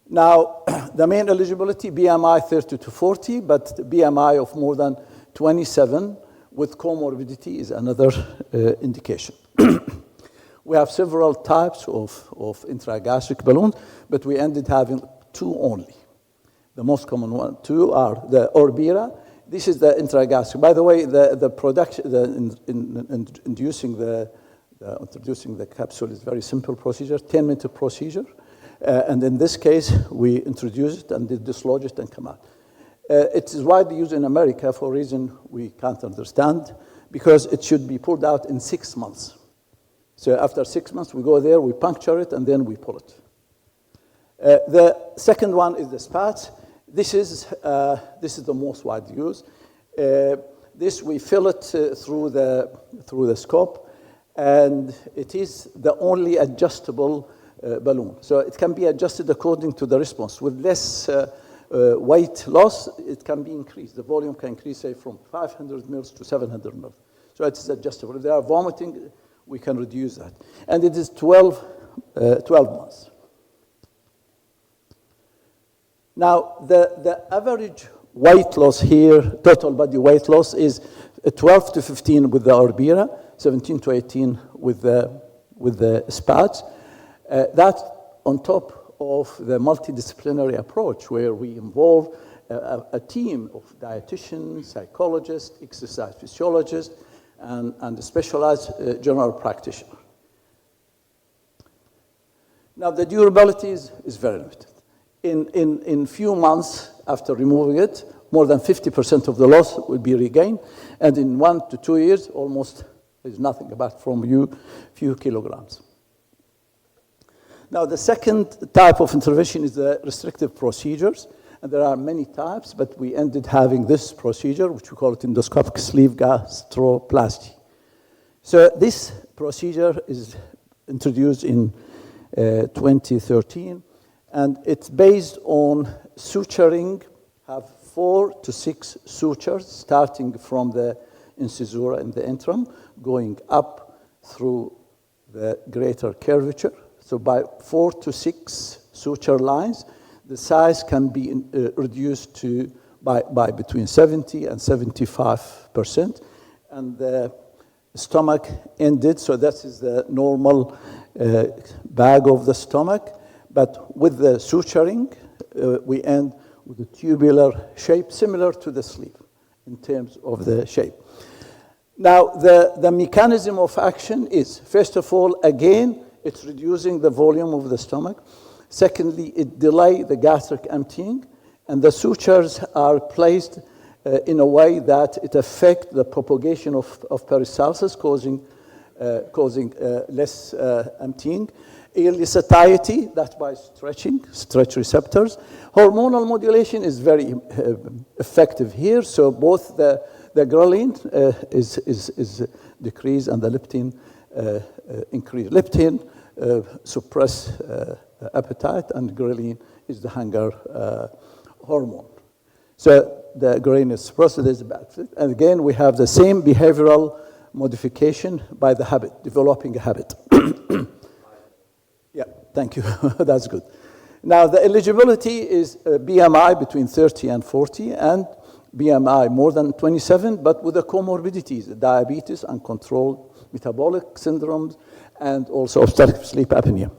Now, the main eligibility, BMI 30 to 40, but BMI of more than 27 with comorbidity is another indication. We have several types of intragastric balloons, but we ended having two only. The most common one, two are the Orbira. This is the intragastric. By the way, introducing the capsule is a very simple procedure, 10-minute procedure. And in this case, we introduce it and dislodge it and come out. It is widely used in America for a reason we can't understand, because it should be pulled out in 6 months. So after 6 months, we go there, we puncture it, and then we pull it. The second one is the SPAT. This is the most widely used. This we fill it through the scope, and it is the only adjustable balloon. So it can be adjusted according to the response. With less weight loss, it can be increased. The volume can increase, say, from 500 mils to 700 mils. So it is adjustable. If they are vomiting, we can reduce that. And it is 12 months. Now, the average weight loss here, total body weight loss, is 12 to 15 with the Orbira, 17 to 18 with the SPADs. That on top of the multidisciplinary approach where we involve a team of dietitians, psychologists, exercise physiologists, and a specialized general practitioner. Now, the durability is very limited. In few months after removing it, more than 50% of the loss will be regained, and in 1 to 2 years, almost there's nothing apart from few kilograms. Now, the second type of intervention is the restrictive procedures, and there are many types, but we ended having this procedure, which we call it endoscopic sleeve gastroplasty. So this procedure is introduced in 2013, and it's based on suturing, have 4 to 6 sutures starting from the incisura in the interim, going up through the greater curvature. So by 4 to 6 suture lines, the size can be reduced to by between 70 and 75%, and the stomach ended. So that is the normal bag of the stomach, but with the suturing, we end with a tubular shape similar to the sleeve in terms of the shape. Now, the mechanism of action is, first of all, again, it's reducing the volume of the stomach. Secondly, it delays the gastric emptying, and the sutures are placed in a way that it affects the propagation of peristalsis, causing less emptying. Early satiety, that's by stretch receptors. Hormonal modulation is very effective here, so both the ghrelin is decreased and the leptin increased. Leptin suppress appetite, and ghrelin is the hunger hormone. So the ghrelin is suppressed, there's a bad fit. And again, we have the same behavioral modification by the habit, developing a habit. Yeah, thank you. That's good. Now, the eligibility is BMI between 30 and 40, and BMI more than 27, but with the comorbidities, diabetes, uncontrolled metabolic syndromes, and also obstructive sleep apnea.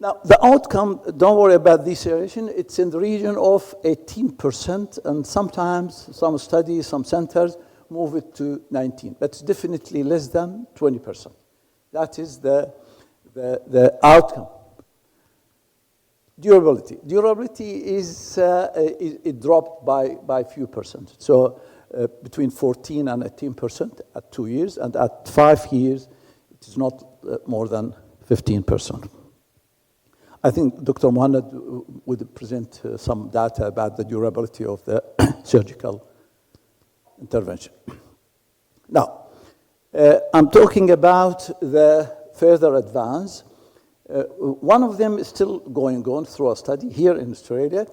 Now, the outcome, don't worry about this iteration, it's in the region of 18%, and sometimes some studies, some centers move it to 19%, but it's definitely less than 20%. That is the outcome. Durability. Durability is it dropped by few percent. So between 14 and 18% at 2 years, and at 5 years, it is not more than 15%. I think Dr. Mohanad would present some data about the durability of the surgical intervention. Now, I'm talking about the further advance. One of them is still going on through a study here in Australia.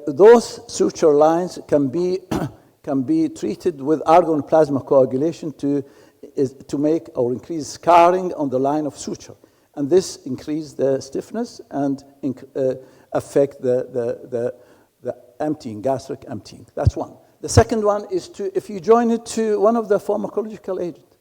Those suture lines can be treated with argon plasma coagulation to make or increase scarring on the line of suture. And this increases the stiffness and affect the emptying, gastric emptying. That's one. The second one is if you join it to one of the pharmacological agents.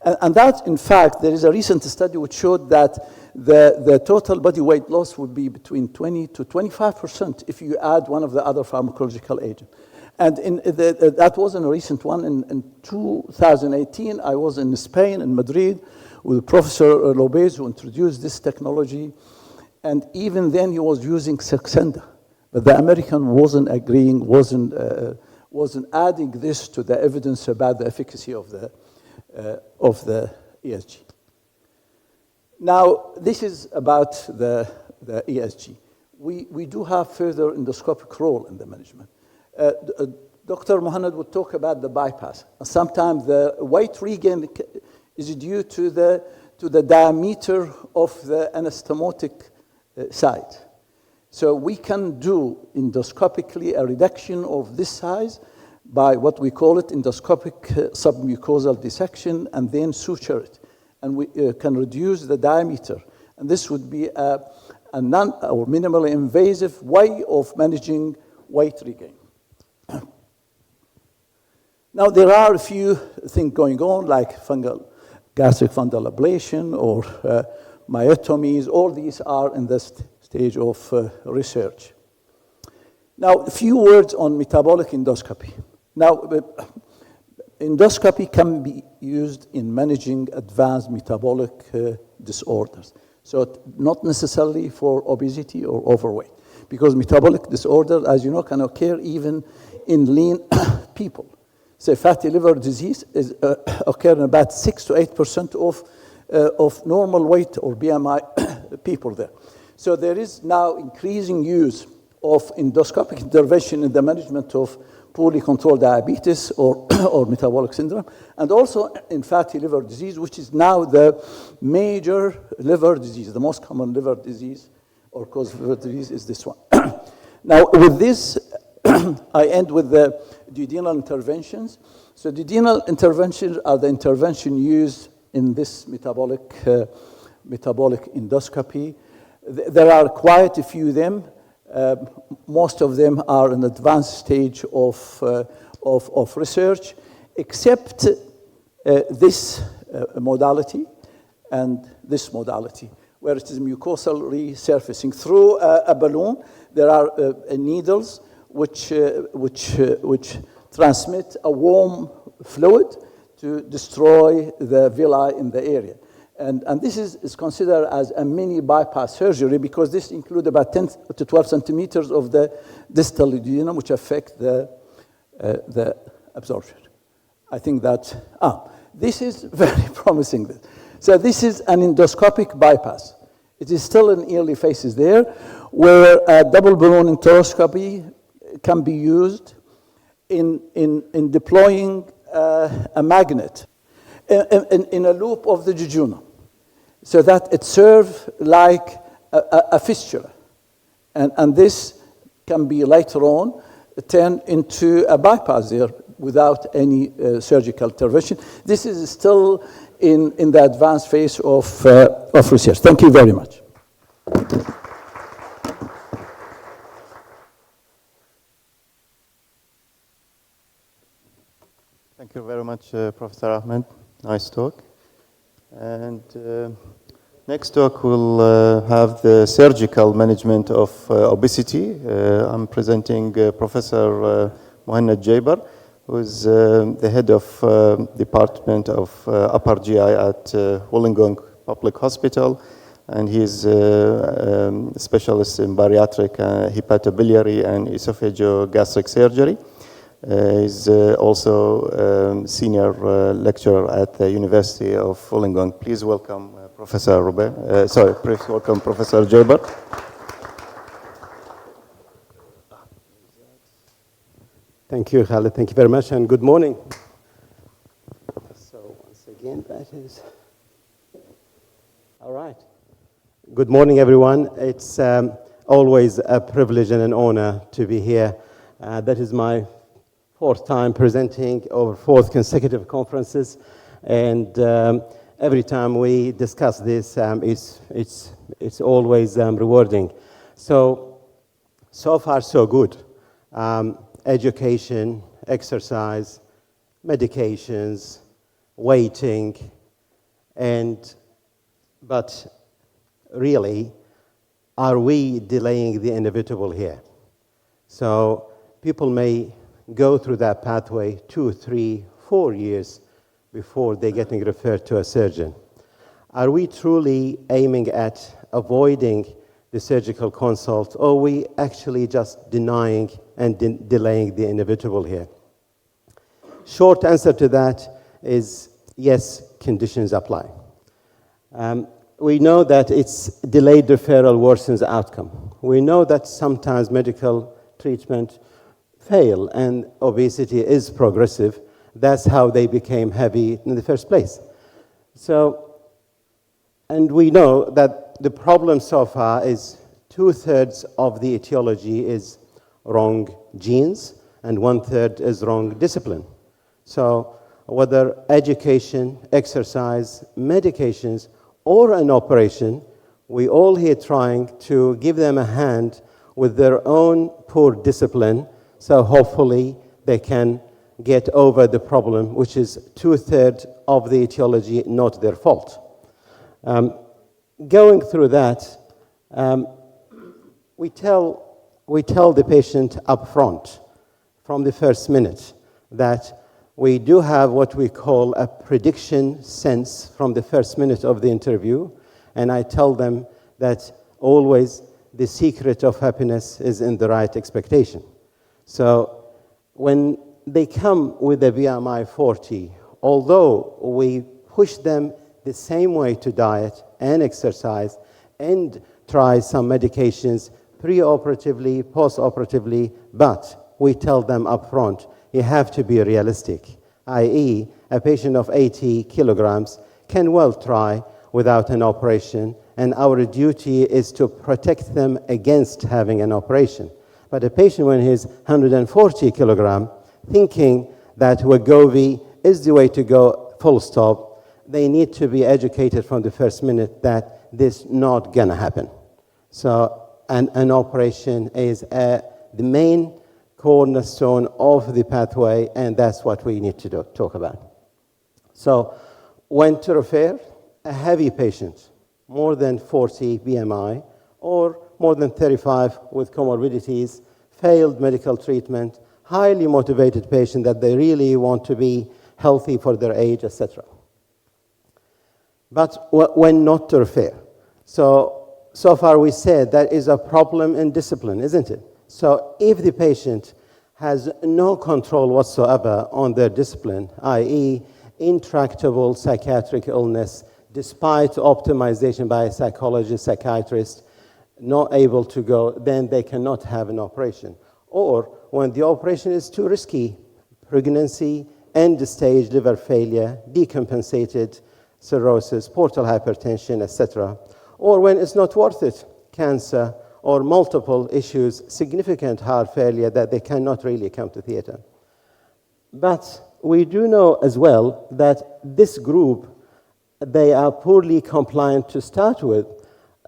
And that, in fact, there is a recent study which showed that the total body weight loss would be between 20 to 25% if you add one of the other pharmacological agents. And that wasn't a recent one. In 2018, I was in Spain, in Madrid, with Professor Alokaby, who introduced this technology. And even then, he was using Saxenda. But the American wasn't agreeing, wasn't adding this to the evidence about the efficacy of the ESG. Now, this is about the ESG. We do have further endoscopic role in the management. Dr. Mohanad would talk about the bypass. Sometimes the weight regain is due to the diameter of the anastomotic site. So we can do endoscopically a reduction of this size by what we call it endoscopic submucosal dissection, and then suture it. And we can reduce the diameter. And this would be a non or minimally invasive way of managing weight regain. Now, there are a few things going on, like gastric fungal ablation or myotomies. All these are in this stage of research. Now, a few words on metabolic endoscopy. Now, endoscopy can be used in managing advanced metabolic disorders. So not necessarily for obesity or overweight, because metabolic disorder, as you know, can occur even in lean people. So fatty liver disease is occur in about 6 to 8% of normal weight or BMI people there. So there is now increasing use of endoscopic intervention in the management of poorly controlled diabetes or metabolic syndrome, and also in fatty liver disease, which is now the major liver disease. The most common liver disease or cause of liver disease is this one. Now, with this, I end with the duodenal interventions. So duodenal interventions are the intervention used in this metabolic endoscopy. There are quite a few of them. Most of them are in advanced stage of research, except this modality and this modality, where it is mucosal resurfacing. Through a balloon, there are needles which transmit a warm fluid to destroy the villi in the area. And this is considered as a mini bypass surgery, because this includes about 10 to 12 centimeters of the distal duodenum, which affect the absorption. I think that, this is very promising. So this is an endoscopic bypass. It is still in early phases there, where a double balloon enteroscopy can be used in deploying a magnet in a loop of the jejunum, so that it serves like a fistula. And this can be later on turned into a bypass there without any surgical intervention. This is still in the advanced phase of research. Thank you very much. Thank you very much, Professor Ahmed. Nice talk. And next talk will have the surgical management of obesity. I'm presenting Professor Mohannad Jaibar, who is the head of Department of Upper GI at Wollongong Public Hospital, and he's a specialist in bariatric, hepatobiliary, and esophagogastric surgery. He's also senior lecturer at the University of Wollongong. Please welcome Professor please welcome Professor Jaibar. Thank you, Khalid. Thank you very much, and good morning. So once again, that is all right. Good morning, everyone. It's always a privilege and an honor to be here. That is my fourth time presenting over 4 consecutive conferences, and every time we discuss this, it's always rewarding. So far so good. Education, exercise, medications, waiting, but really, are we delaying the inevitable here? So people may go through that pathway 2, 3, 4 years before they're getting referred to a surgeon. Are we truly aiming at avoiding the surgical consult, or are we actually just denying and delaying the inevitable here? Short answer to that is yes, conditions apply. We know that it's delayed referral worsens outcome. We know that sometimes medical treatment fail and obesity is progressive. That's how they became heavy in the first place. And we know that the problem so far is 2/3 of the etiology is wrong genes and 1/3 is wrong discipline. So whether education, exercise, medications, or an operation, we all here trying to give them a hand with their own poor discipline, so hopefully they can get over the problem, which is 2/3 of the etiology not their fault. Going through that, we tell the patient up front from the first minute that we do have what we call a prediction sense from the first minute of the interview, and I tell them that always the secret of happiness is in the right expectation. So when they come with a BMI 40, although we push them the same way to diet and exercise and try some medications pre-operatively, post-operatively, but we tell them up front, you have to be realistic, i.e., a patient of 80 kilograms can well try without an operation, and our duty is to protect them against having an operation. But a patient when he's 140 kilogram, thinking that Wegovy is the way to go, full stop, they need to be educated from the first minute that this not gonna happen. So an operation is the main cornerstone of the pathway, and that's what we need to talk about. So when to refer a heavy patient, more than 40 BMI, or more than 35 with comorbidities, failed medical treatment, highly motivated patient that they really want to be healthy for their age, etc. But when not to refer. So far we said that is a problem in discipline, isn't it? So if the patient has no control whatsoever on their discipline, i.e. intractable psychiatric illness, despite optimization by a psychologist, psychiatrist, not able to go, then they cannot have an operation. Or when the operation is too risky, pregnancy, end-stage liver failure, decompensated cirrhosis, portal hypertension, etc. Or when it's not worth it, cancer, or multiple issues, significant heart failure that they cannot really come to theater. But we do know as well that this group, they are poorly compliant to start with,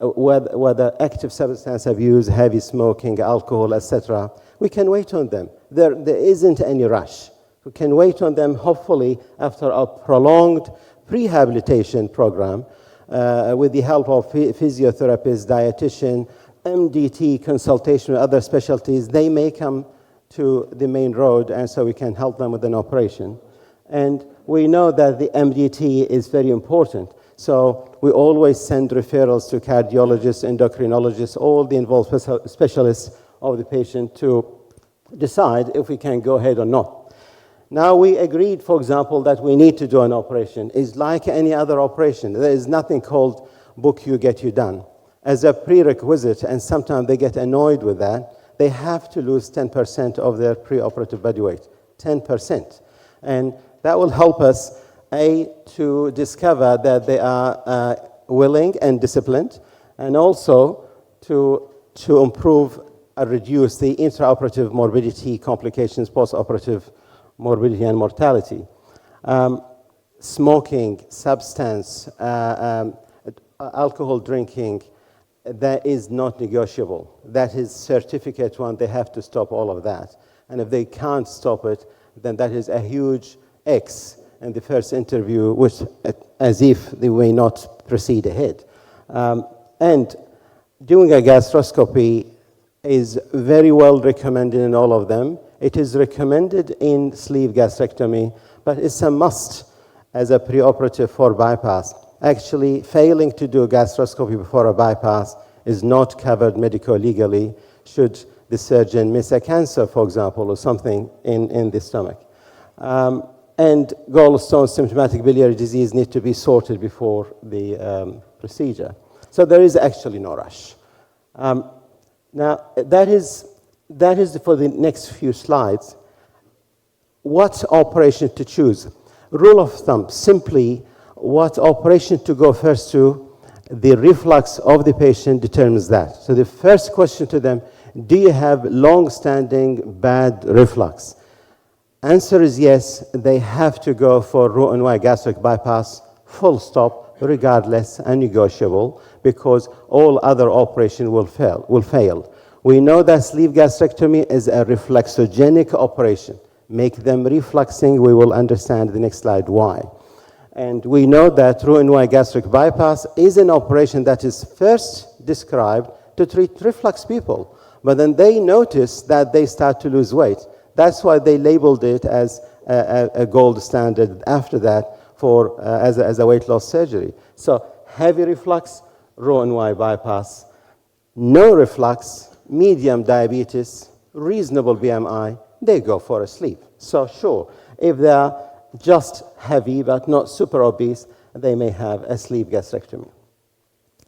whether active substance abuse, heavy smoking, alcohol, etc. We can wait on them. There isn't any rush. We can wait on them, hopefully, after a prolonged rehabilitation program with the help of physiotherapists, dietitian, MDT consultation with other specialties. They may come to the main road, and so we can help them with an operation. And we know that the MDT is very important. So we always send referrals to cardiologists, endocrinologists, all the involved specialists of the patient to decide if we can go ahead or not. Now we agreed, for example, that we need to do an operation. It's like any other operation. There is nothing called book you, get you done. As a prerequisite, and sometimes they get annoyed with that, they have to lose 10% of their preoperative body weight, 10%. And that will help us, to discover that they are willing and disciplined, and also to improve and reduce the intraoperative morbidity complications, postoperative morbidity and mortality. Smoking, substance, alcohol drinking, that is not negotiable. That is certificate one, they have to stop all of that. And if they can't stop it, then that is a huge X in the first interview, which as if they may not proceed ahead. And doing a gastroscopy is very well recommended in all of them. It is recommended in sleeve gastrectomy, but it's a must as a preoperative for bypass. Actually, failing to do gastroscopy before a bypass is not covered medico-legally should the surgeon miss a cancer, for example, or something in the stomach. And gallstone symptomatic biliary disease need to be sorted before the procedure. So there is actually no rush. Now, that is for the next few slides. What operation to choose? Rule of thumb, simply what operation to go first to, the reflux of the patient determines that. So the first question to them, do you have long-standing bad reflux? Answer is yes, they have to go for Roux-en-Y gastric bypass, full stop, regardless, unnegotiable, because all other operation will fail. We know that sleeve gastrectomy is a reflexogenic operation. make them refluxing. We will understand in the next slide why. And we know that Roux-en-Y gastric bypass is an operation that is first described to treat reflux people, but then they notice that they start to lose weight. That's why they labeled it as a gold standard after that for, as a weight loss surgery. So heavy reflux, Roux-en-Y bypass. No reflux, medium diabetes, reasonable BMI, they go for a sleep. So sure, if they are just heavy but not super obese, they may have a sleeve gastrectomy.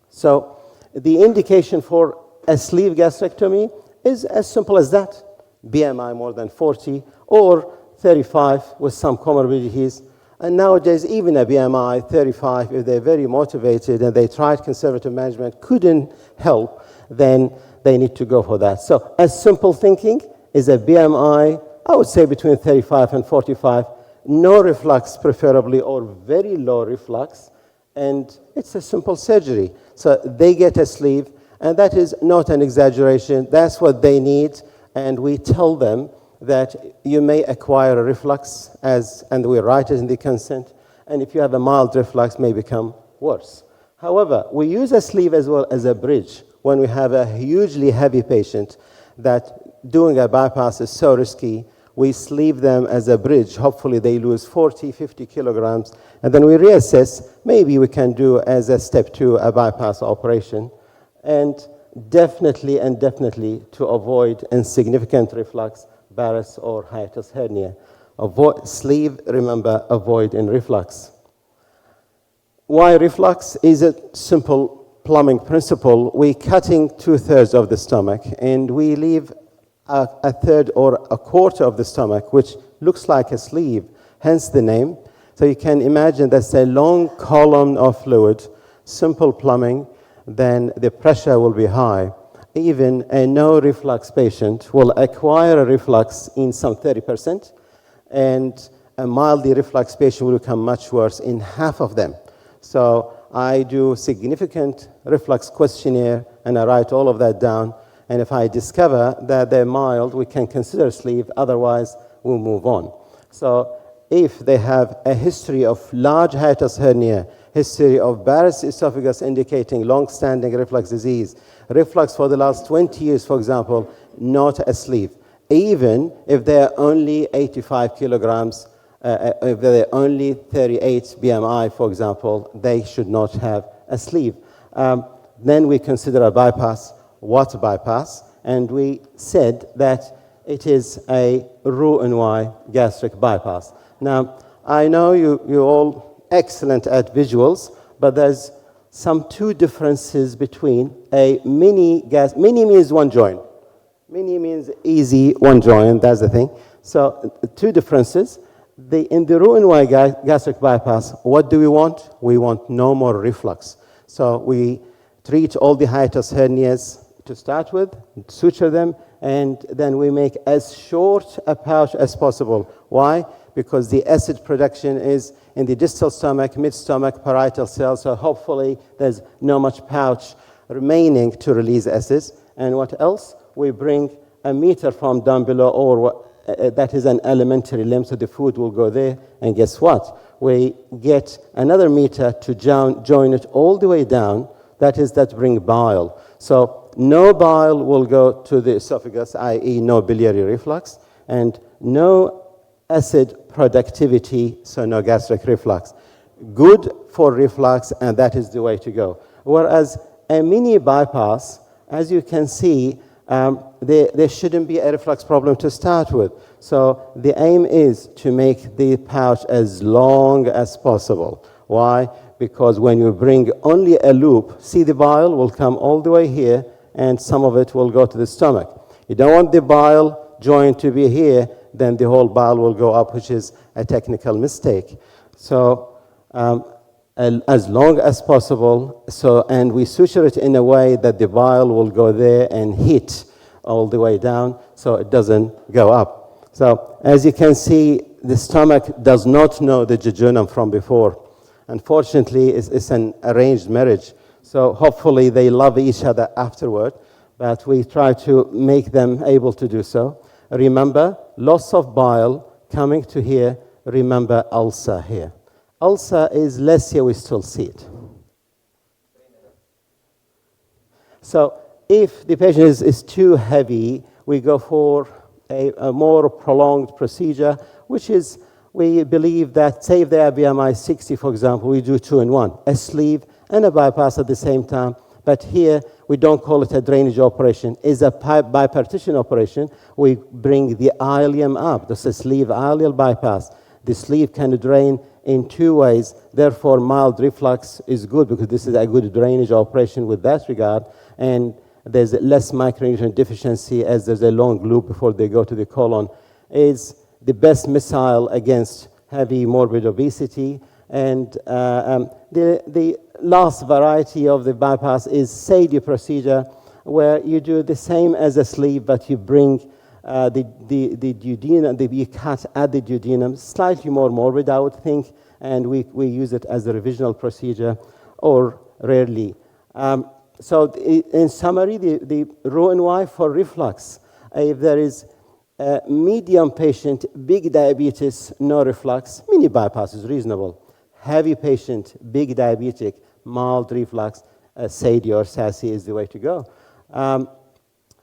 So the indication for a sleeve gastrectomy is as simple as that. BMI more than 40 or 35 with some comorbidities. And nowadays, even a BMI 35, if they're very motivated and they tried conservative management, couldn't help, then they need to go for that. So a simple thinking is a BMI, I would say between 35 and 45, no reflux preferably, or very low reflux, and it's a simple surgery. So they get a sleeve, and that is not an exaggeration. That's what they need, and we tell them that you may acquire a reflux, and we write it in the consent, and if you have a mild reflux, may become worse. However, we use a sleeve as well as a bridge when we have a hugely heavy patient that doing a bypass is so risky. We sleeve them as a bridge. Hopefully they lose 40, 50 kilograms, and then we reassess. Maybe we can do as a step 2 a bypass operation, and definitely to avoid insignificant reflux, Barrett's or hiatus hernia. Avoid sleeve, remember, avoid in reflux. Why reflux? Is a simple plumbing principle. We're cutting 2/3 of the stomach, and we leave a third or a quarter of the stomach, which looks like a sleeve, hence the name. So you can imagine that's a long column of fluid, simple plumbing, then the pressure will be high. Even a no reflux patient will acquire a reflux in some 30%, and a mildly reflux patient will become much worse in half of them. So I do significant reflux questionnaire, and I write all of that down. And if I discover that they're mild, we can consider sleeve, otherwise we'll move on. So if they have a history of large hiatus hernia, history of Barrett's esophagus indicating long-standing reflux disease, reflux for the last 20 years, for example, not a sleeve. Even if they're only 85 kilograms, if they're only 38 BMI, for example, they should not have a sleeve. Then we consider a bypass. What bypass? And we said that it is a Roux-en-Y gastric bypass. Now, I know you're all excellent at visuals, but there's some 2 differences between a mini means one joint. Mini means easy, one joint, that's the thing. So 2 differences. In the Roux-en-Y gastric bypass, what do we want? We want no more reflux. So we treat all the hiatus hernias to start with, suture them, and then we make as short a pouch as possible. Why? Because the acid production is in the distal stomach, mid-stomach, parietal cells, so hopefully there's not much pouch remaining to release acids. And what else? We bring a meter from down below, or that is an alimentary limb, so the food will go there, and guess what? We get another meter to join it all the way down, that bring bile. So no bile will go to the esophagus, i.e. no biliary reflux, and no acid productivity, so no gastric reflux. Good for reflux, and that is the way to go. Whereas a mini bypass, as you can see, there shouldn't be a reflux problem to start with. So the aim is to make the pouch as long as possible. Why? Because when you bring only a loop, see the bile will come all the way here, and some of it will go to the stomach. You don't want the bile joint to be here, then the whole bile will go up, which is a technical mistake. So as long as possible, and we suture it in a way that the bile will go there and hit all the way down, so it doesn't go up. So as you can see, the stomach does not know the jejunum from before. Unfortunately, it's an arranged marriage. So hopefully they love each other afterward, but we try to make them able to do so. Remember, loss of bile coming to here, remember ulcer here. Ulcer is less here, we still see it. So if the patient is too heavy, we go for a more prolonged procedure, which is, we believe that, say if they have BMI 60, for example, we do 2 in 1, a sleeve and a bypass at the same time. But here, we don't call it a drainage operation. It's a bipartition operation. We bring the ileum up. This is sleeve ileal bypass. The sleeve can drain in 2 ways. Therefore, mild reflux is good because this is a good drainage operation with that regard. And there's less micronutrient deficiency as there's a long loop before they go to the colon. Is the best missile against heavy morbid obesity. And the last variety of the bypass is SADI procedure, where you do the same as a sleeve, but you bring the duodenum, you cut at the duodenum, slightly more morbid, I would think, and we use it as a revisional procedure, or rarely. So in summary, the Roux-en-Y for reflux, if there is a medium patient, big diabetes, no reflux, mini bypass is reasonable. Heavy patient, big diabetic, mild reflux, SADI or SASI is the way to go.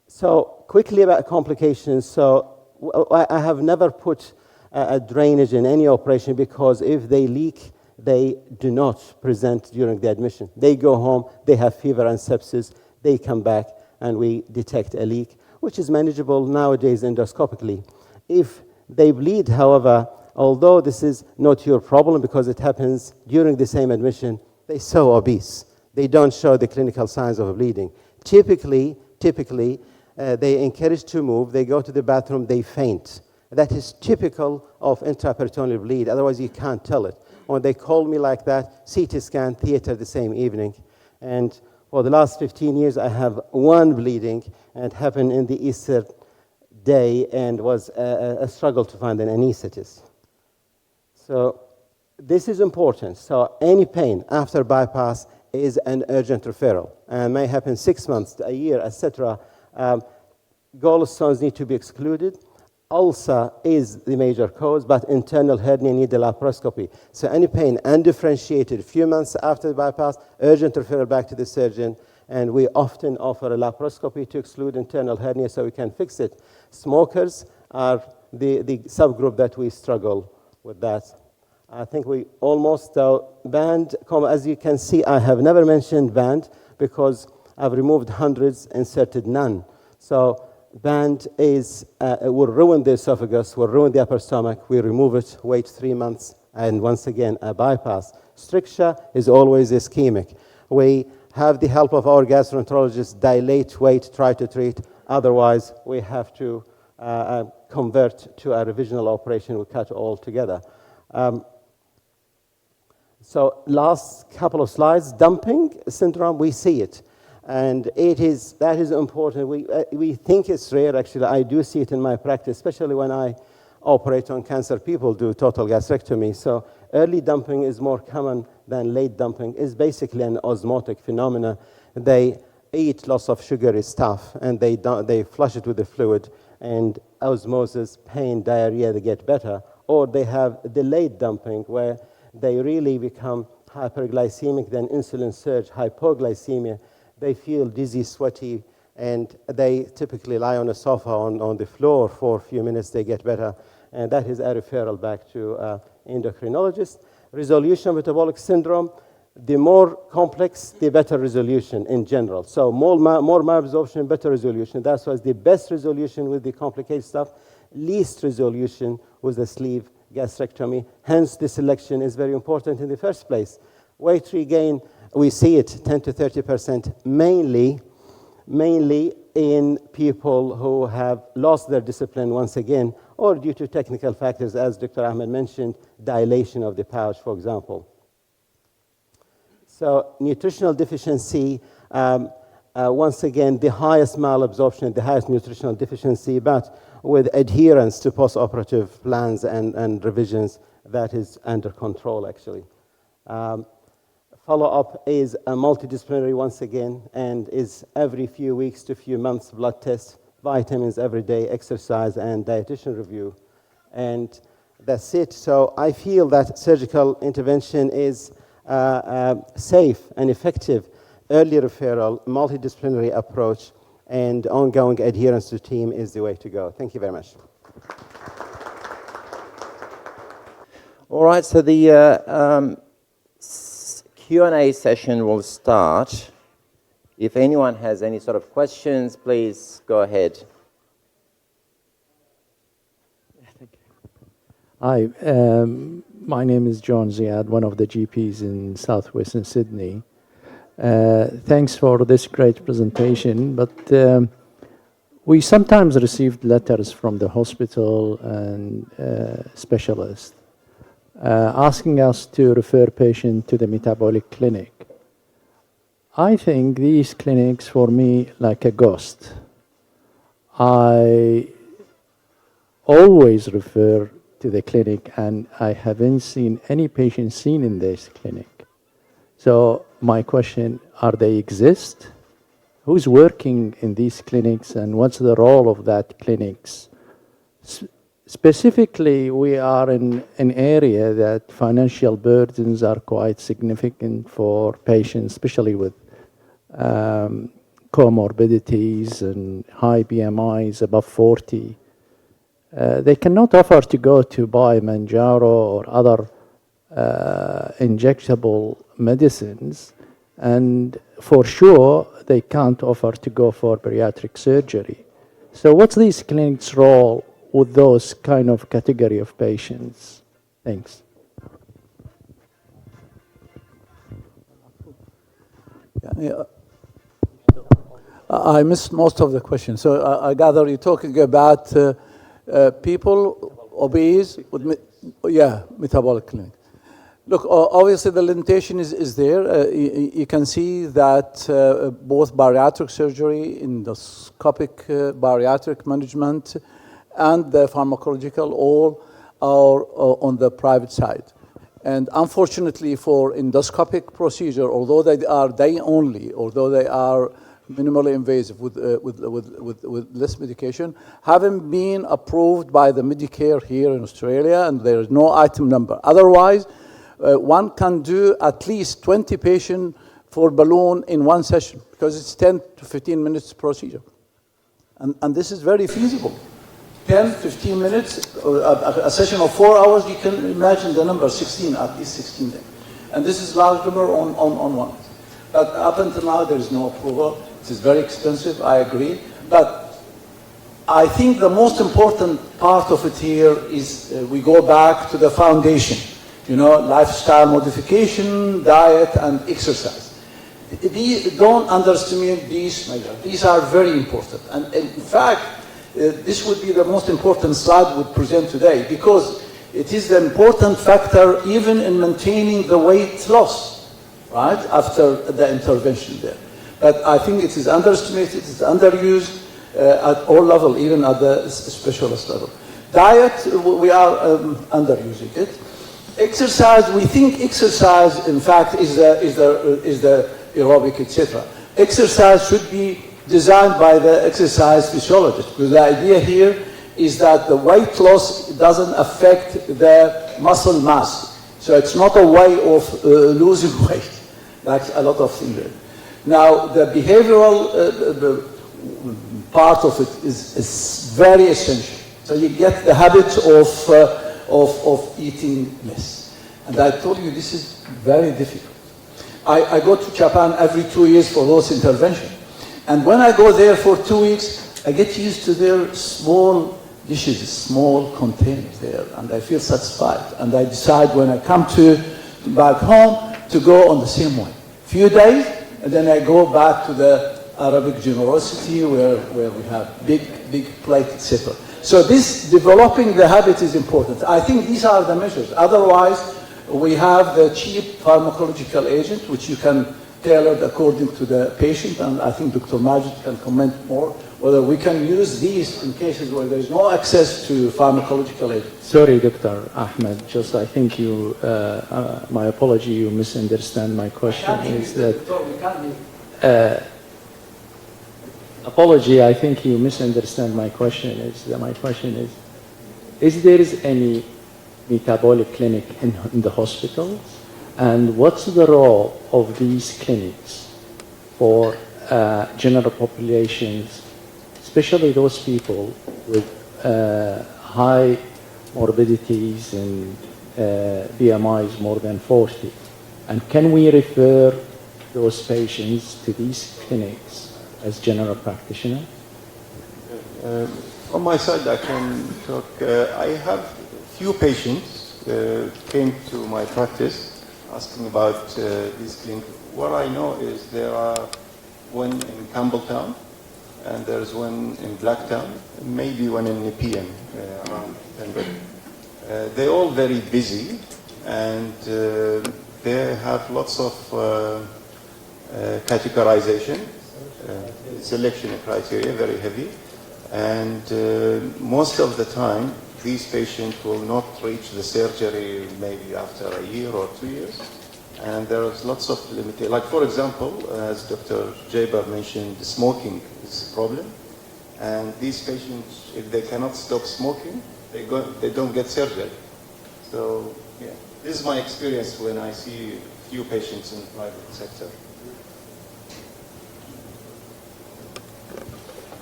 So quickly about complications. So I have never put a drainage in any operation because if they leak, they do not present during the admission. They go home, they have fever and sepsis, they come back and we detect a leak, which is manageable nowadays endoscopically. If they bleed, however, although this is not your problem because it happens during the same admission, they're so obese. They don't show the clinical signs of bleeding. Typically, they encourage to move, they go to the bathroom, they faint. That is typical of intraperitoneal bleed, otherwise you can't tell it. When they call me like that, CT scan, theater the same evening. And for the last 15 years, I have one bleeding, and it happened in the Easter day and was a struggle to find an anesthetist. So this is important. So any pain after bypass is an urgent referral, and may happen 6 months, a year, etc. Gallstones need to be excluded. Ulcer is the major cause, but internal hernia need a laparoscopy. So any pain undifferentiated, a few months after the bypass, urgent referral back to the surgeon, and we often offer a laparoscopy to exclude internal hernia so we can fix it. Smokers are the subgroup that we struggle with that. I think we almost band, as you can see, I have never mentioned band because I've removed hundreds, inserted none. So band is, will ruin the esophagus, will ruin the upper stomach. We remove it, wait 3 months, and once again, a bypass. Stricture is always ischemic. We have the help of our gastroenterologists, dilate, wait, try to treat. Otherwise, we have to convert to a revisional operation. We cut all together. So last couple of slides, dumping syndrome, we see it. And that is important. We think it's rare, actually. I do see it in my practice, especially when I operate on cancer. People do total gastrectomy. So early dumping is more common than late dumping. It's basically an osmotic phenomena. They eat lots of sugary stuff, and they flush it with the fluid, and osmosis, pain, diarrhea, they get better. Or they have delayed dumping, where they really become hyperglycemic, then insulin surge, hypoglycemia. They feel dizzy, sweaty, and they typically lie on a sofa on the floor for a few minutes. They get better, and that is a referral back to endocrinologist. Resolution of metabolic syndrome, the more complex, the better resolution in general. So more malabsorption, better resolution. That's why the best resolution with the complicated stuff, least resolution with the sleeve gastrectomy. Hence, the selection is very important in the first place. Weight regain, we see it 10 to 30%, mainly in people who have lost their discipline once again, or due to technical factors, as Dr. Ahmed mentioned, dilation of the pouch, for example. So nutritional deficiency, once again, the highest malabsorption, the highest nutritional deficiency, but with adherence to post-operative plans and revisions, that is under control, actually. Follow-up is a multidisciplinary once again, and is every few weeks to few months blood test, vitamins every day, exercise, and dietitian review. And That's it. So I feel that surgical intervention is safe and effective. Early referral, multidisciplinary approach, and ongoing adherence to team is the way to go. Thank you very much. All right, so the Q&A session will start. If anyone has any sort of questions, please go ahead. Hi, my name is John Ziad, one of the GPs in southwestern Sydney. Thanks for this great presentation, but we sometimes received letters from the hospital and specialists asking us to refer patients to the metabolic clinic. I think these clinics, for me, like a ghost. I always refer to the clinic, and I haven't seen any patient seen in this clinic. So my question, are they exist? Who's working in these clinics, and what's the role of that clinics? Specifically, we are in an area that financial burdens are quite significant for patients, especially with comorbidities and high BMIs above 40. They cannot afford to go to buy Manjaro or other injectable medicines, and for sure they can't afford to go for bariatric surgery. So what's these clinics' role with those kind of category of patients? Thanks. Yeah. I missed most of the question. So I gather you're talking about people obese with metabolic clinic. Look, obviously the limitation is there. You can see that both bariatric surgery, endoscopic bariatric management, and the pharmacological all are on the private side. And unfortunately for endoscopic procedure, although they are day only, although they are minimally invasive with less medication, haven't been approved by the Medicare here in Australia, and there is no item number. Otherwise, one can do at least 20 patients for balloon in one session, because it's 10 to 15 minutes procedure. And this is very feasible. 10, 15 minutes, a session of 4 hours, you can imagine the number, 16, at least 16 days. And this is large number on one. But up until now, there is no approval. It is very expensive, I agree. But I think the most important part of it here is we go back to the foundation. You know, lifestyle modification, diet, and exercise. Don't underestimate these measures. These are very important. And in fact, this would be the most important slide we present today, because it is the important factor even in maintaining the weight loss, right, after the intervention there. But I think it is underestimated, it is underused at all levels, even at the specialist level. Diet, we are underusing it. Exercise, we think exercise, in fact, is the aerobic, etc. Exercise should be designed by the exercise physiologist, because the idea here is that the weight loss doesn't affect the muscle mass. So it's not a way of losing weight, like a lot of things there. Now, the behavioral part of it is very essential. So you get the habit of eating less. And I told you this is very difficult. I go to Japan every 2 years for those interventions. And when I go there for 2 weeks, I get used to their small dishes, small containers there, and I feel satisfied. And I decide when I come back home to go on the same way. Few days, and then I go back to the Arabic generosity where we have big plate, etc. So this developing the habit is important. I think these are the measures. Otherwise, we have the cheap pharmacological agent, which you can tailor according to the patient, and I think Dr. Majid can comment more, whether we can use these in cases where there is no access to pharmacological agents. Sorry, Dr. Ahmed, just I think you, my apology, you misunderstand my question. Is that, apology, I think you misunderstand my question. My question is there any metabolic clinic in the hospital? And what's the role of these clinics for general populations, especially those people with high morbidities and BMIs more than 40? And can we refer those patients to these clinics as general practitioners? On my side, I can talk. I have few patients came to my practice asking about these clinics. What I know is there are one in Campbelltown, and there's one in Blacktown, and maybe one in Nepean around Denver. They're all very busy, and they have lots of categorization, selection criteria, very heavy. And most of the time, these patients will not reach the surgery maybe after a year or 2 years. And there's lots of limitations. Like, for example, as Dr. Jaber mentioned, smoking is a problem. And these patients, if they cannot stop smoking, they don't get surgery. So, yeah, this is my experience when I see few patients in the private sector.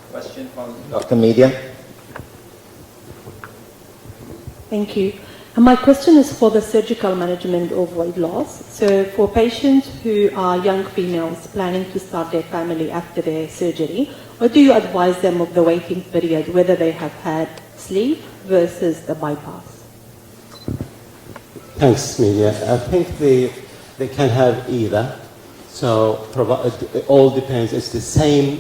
Question from Dr. Media. Thank you. And my question is for the surgical management of weight loss. So for patients who are young females planning to start their family after their surgery, what do you advise them of the waiting period, whether they have had sleep versus the bypass? Thanks, Media. I think they can have either. So it all depends. It's the same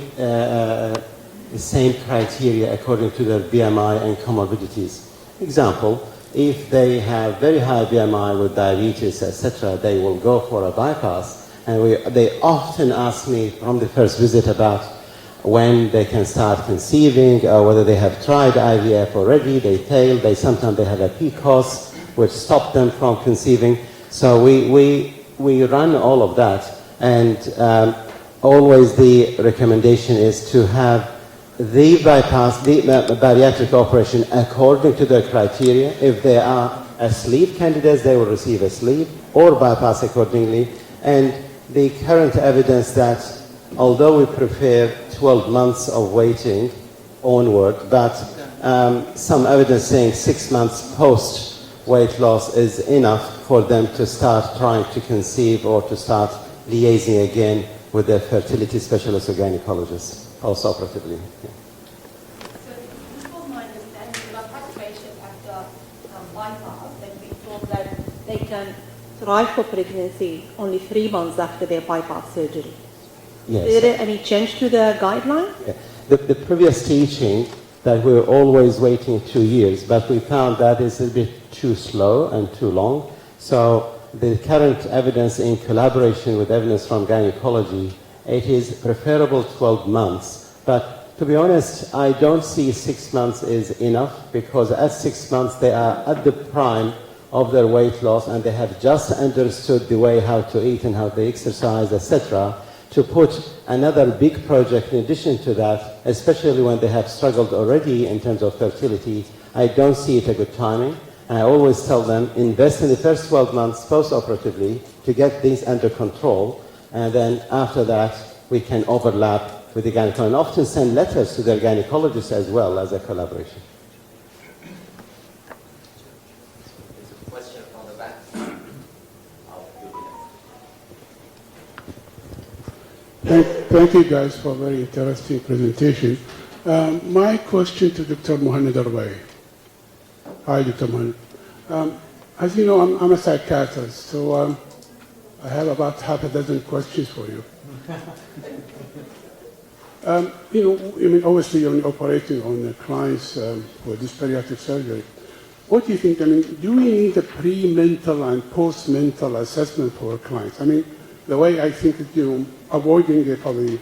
criteria according to their BMI and comorbidities. Example, if they have very high BMI with diabetes, etc., they will go for a bypass. And they often ask me from the first visit about when they can start conceiving, or whether they have tried IVF already, they failed, sometimes they have a PCOS, which stopped them from conceiving. So we run all of that, and always the recommendation is to have the bypass, the bariatric operation according to the criteria. If they are a sleeve candidates, they will receive a sleeve or bypass accordingly. And the current evidence that although we prefer 12 months of waiting onward, but some evidence saying 6 months post weight loss is enough for them to start trying to conceive or to start liaising again with their fertility specialist or gynecologist. Post-operatively. Yeah. So, from my understanding, a lot of patients after bypass, they've been told that they can try for pregnancy only 3 months after their bypass surgery. Yes. Is there any change to the guideline? Yeah. The previous teaching that we were always waiting 2 years, but we found that is a bit too slow and too long. So the current evidence in collaboration with evidence from gynecology, it is preferable 12 months, but to be honest, I don't see 6 months is enough, because at 6 months they are at the prime of their weight loss and they have just understood the way how to eat and how to exercise, etc. To put another big project in addition to that, especially when they have struggled already in terms of fertility, I don't see it a good timing. And I always tell them, invest in the first 12 months post-operatively to get these under control. And then after that, we can overlap with the gynecologist and often send letters to their gynecologist as well as a collaboration. There's a question from the back. Thank you guys for a very interesting presentation. My question to Dr. Mohamed Arbai. Hi, Dr. Mohamed. As you know, I'm a psychiatrist, so I have about half a dozen questions for you. You know, I mean, obviously you're operating on the clients for this bariatric surgery. What do you think? I mean, do we need a pre-mental and post-mental assessment for clients? I mean, the way I think, avoiding probably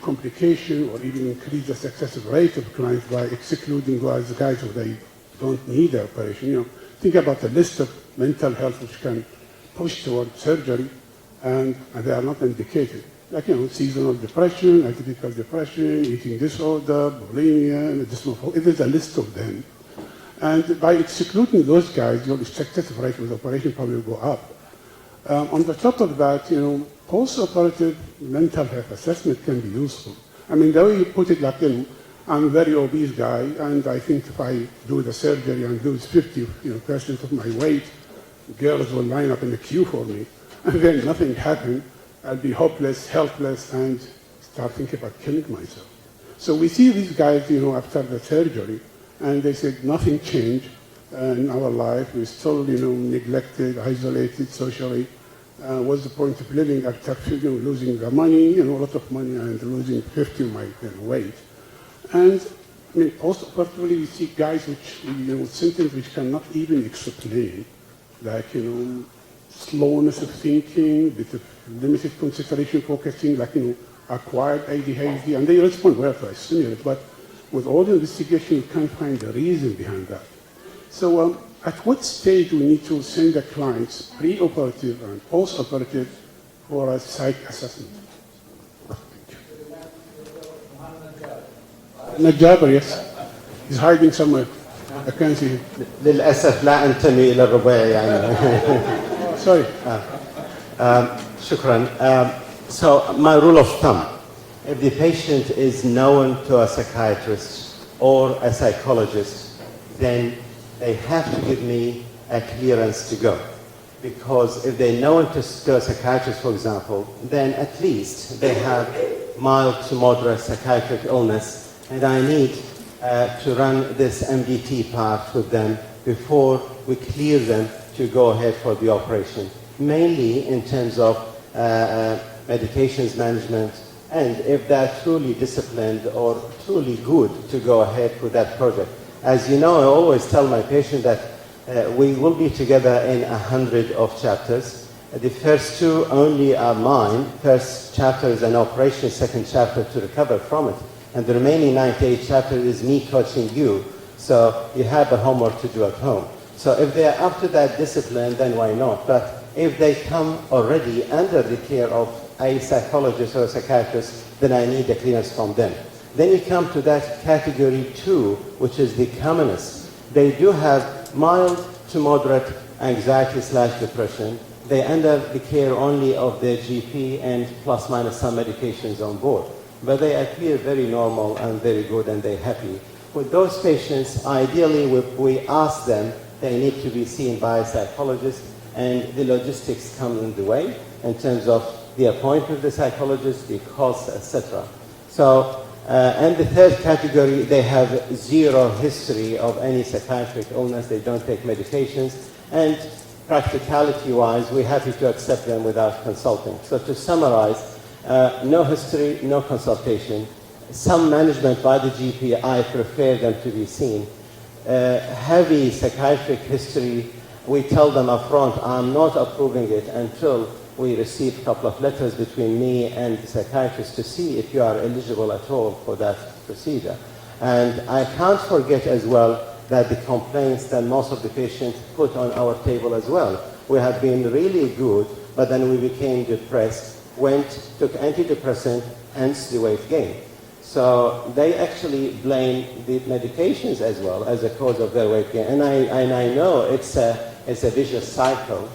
complication or even increase the success rate of clients by excluding guys who they don't need the operation. Think about a list of mental health which can push toward surgery and they are not indicated. Like, seasonal depression, atypical depression, eating disorder, bulimia, there's a list of them. And by excluding those guys, your success rate with operation probably will go up. On the top of that, post-operative mental health assessment can be useful. I mean, the way you put it, like, I'm a very obese guy, and I think if I do the surgery and lose 50% of my weight, girls will line up in the queue for me. And then nothing happened. I'll be hopeless, helpless, and start thinking about killing myself. So we see these guys, after the surgery, and they said nothing changed in our life. We're still, neglected, isolated socially. What's the point of living after losing the money, a lot of money, and losing 50 of my weight? And I mean, post-operatively, we see guys which, symptoms which cannot even explain, like, slowness of thinking, bit of limited concentration, focusing, like, acquired ADHD, and they respond well to a stimulant, but with all the investigation, you can't find the reason behind that. So at what stage do we need to send the clients pre-operative and post-operative for a psych assessment? Najaber, yes. He's hiding somewhere. I can't see him. للأسف لا أنتمي إلى الرباعي يعني. Sorry. شكرا. So my rule of thumb, if the patient is known to a psychiatrist or a psychologist, then they have to give me a clearance to go. Because if they know to a psychiatrist, for example, then at least they have mild to moderate psychiatric illness, and I need to run this MDT part with them before we clear them to go ahead for the operation, mainly in terms of medications management, and if they're truly disciplined or truly good to go ahead with that project. As you know, I always tell my patient that we will be together in 100 of chapters. The first 2 only are mine. First chapter is an operation, second chapter to recover from it. And the remaining 98 chapters is me coaching you. So you have a homework to do at home. So if they're up to that discipline, then why not? But if they come already under the care of a psychologist or a psychiatrist, then I need a clearance from them. Then you come to that category 2, which is the commonest. They do have mild to moderate anxiety/depression. They're under the care only of their GP and plus minus some medications on board. But they appear very normal and very good and they're happy. With those patients, ideally we ask them, they need to be seen by a psychologist, and the logistics come in the way in terms of the appointment of the psychologist, the costs, etc. So, and the third category, they have 0 history of any psychiatric illness, they don't take medications, and practicality-wise, we're happy to accept them without consulting. So to summarize, no history, no consultation. Some management by the GP, I prefer them to be seen. Heavy psychiatric history, we tell them up front, I'm not approving it until we receive a couple of letters between me and the psychiatrist to see if you are eligible at all for that procedure. And I can't forget as well that the complaints that most of the patients put on our table as well. We have been really good, but then we became depressed, took antidepressant, hence the weight gain. So they actually blame the medications as well as a cause of their weight gain. And I know it's a vicious cycle,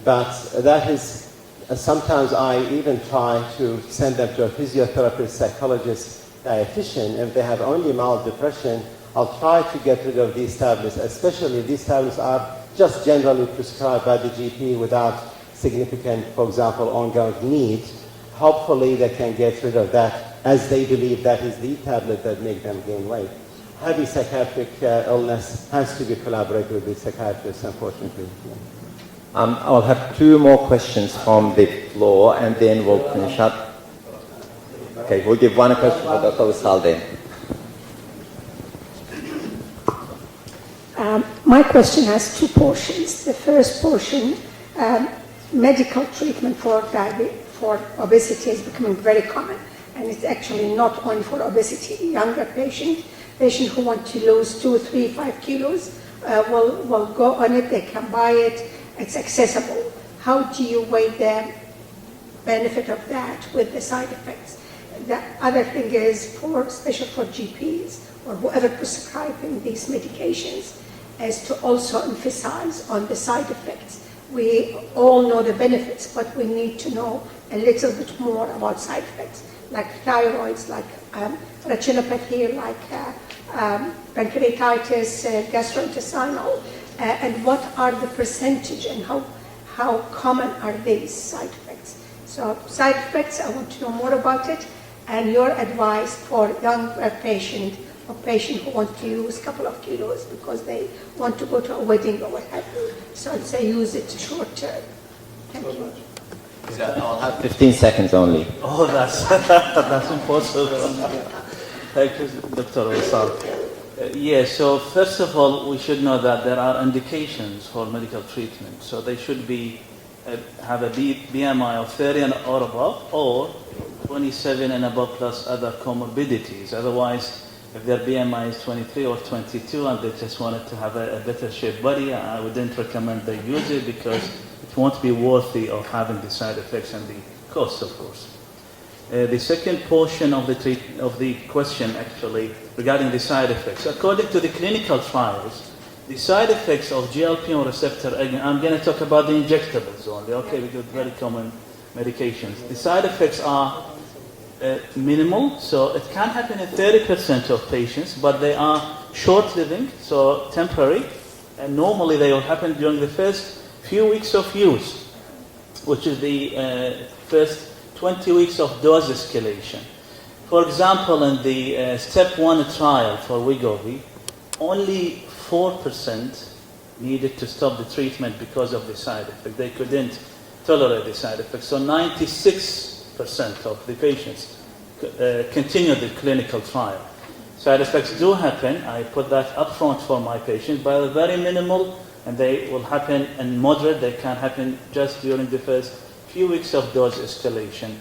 but that is, sometimes I even try to send them to a physiotherapist, psychologist, dietitian. If they have only mild depression, I'll try to get rid of these tablets, especially these tablets are just generally prescribed by the GP without significant, for example, ongoing need. Hopefully they can get rid of that as they believe that is the tablet that makes them gain weight. Heavy psychiatric illness has to be collaborated with the psychiatrist, unfortunately. I'll have 2 more questions from the floor and then we'll finish up. Okay, we'll give one question for Dr. Wisal then. My question has 2 portions. The first portion, medical treatment for obesity is becoming very common, and it's actually not only for obesity. Younger patients who want to lose 2, 3, 5 kilos will go on it. They can buy it. It's accessible. How do you weigh the benefit of that with the side effects? The other thing is, especially for GPs or whoever prescribing these medications, is to also emphasize on the side effects. We all know the benefits, but we need to know a little bit more about side effects, like thyroids, like retinopathy, like pancreatitis, gastrointestinal, and what are the percentage and how common are these side effects. So side effects, I want to know more about it, and your advice for young patient or patient who want to lose a couple of kilos because they want to go to a wedding or what have you. So I'd say use it short term. Thank you. I'll have 15 seconds only. Oh, that's impossible. Thank you, Dr. Wissam. So first of all, we should know that there are indications for medical treatment. So they should be have a BMI of 30 or above, or 27 and above plus other comorbidities. Otherwise, if their BMI is 23 or 22 and they just wanted to have a better shaped body, I wouldn't recommend they use it because it won't be worthy of having the side effects and the costs, of course. The second portion of the question, actually, regarding the side effects. According to the clinical trials, the side effects of GLP-1 receptor, again, I'm going to talk about the injectables only, okay, because very common medications. The side effects are minimal, so it can happen in 30% of patients, but they are short-living, so temporary, and normally they will happen during the first few weeks of use, which is the first 20 weeks of dose escalation. For example, in the step 1 trial for Wegovy, only 4% needed to stop the treatment because of the side effect. They couldn't tolerate the side effect. So 96% of the patients continued the clinical trial. Side effects do happen. I put that up front for my patients, but they're very minimal, and they will happen in moderate. They can happen just during the first few weeks of dose escalation.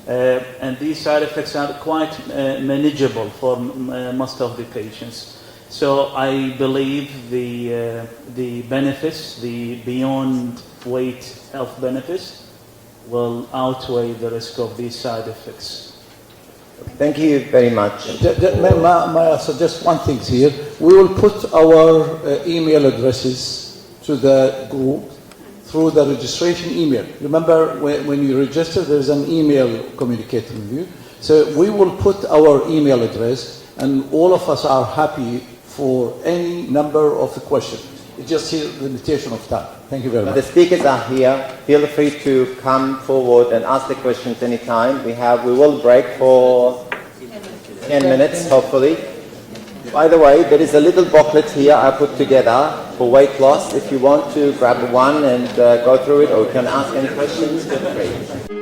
And these side effects are quite manageable for most of the patients. So I believe the benefits, the beyond weight health benefits, will outweigh the risk of these side effects. Thank you very much. May I suggest one thing here? We will put our email addresses to the group through the registration email. Remember, when you register, there's an email communicating with you. So we will put our email address, and all of us are happy for any number of questions. It's just here the limitation of time. Thank you very much. The speakers are here. Feel free to come forward and ask the questions anytime. We will break for 10 minutes, hopefully. By the way, there is a little booklet here I put together for weight loss. If you want to grab one and go through it, or you can ask any questions, feel free.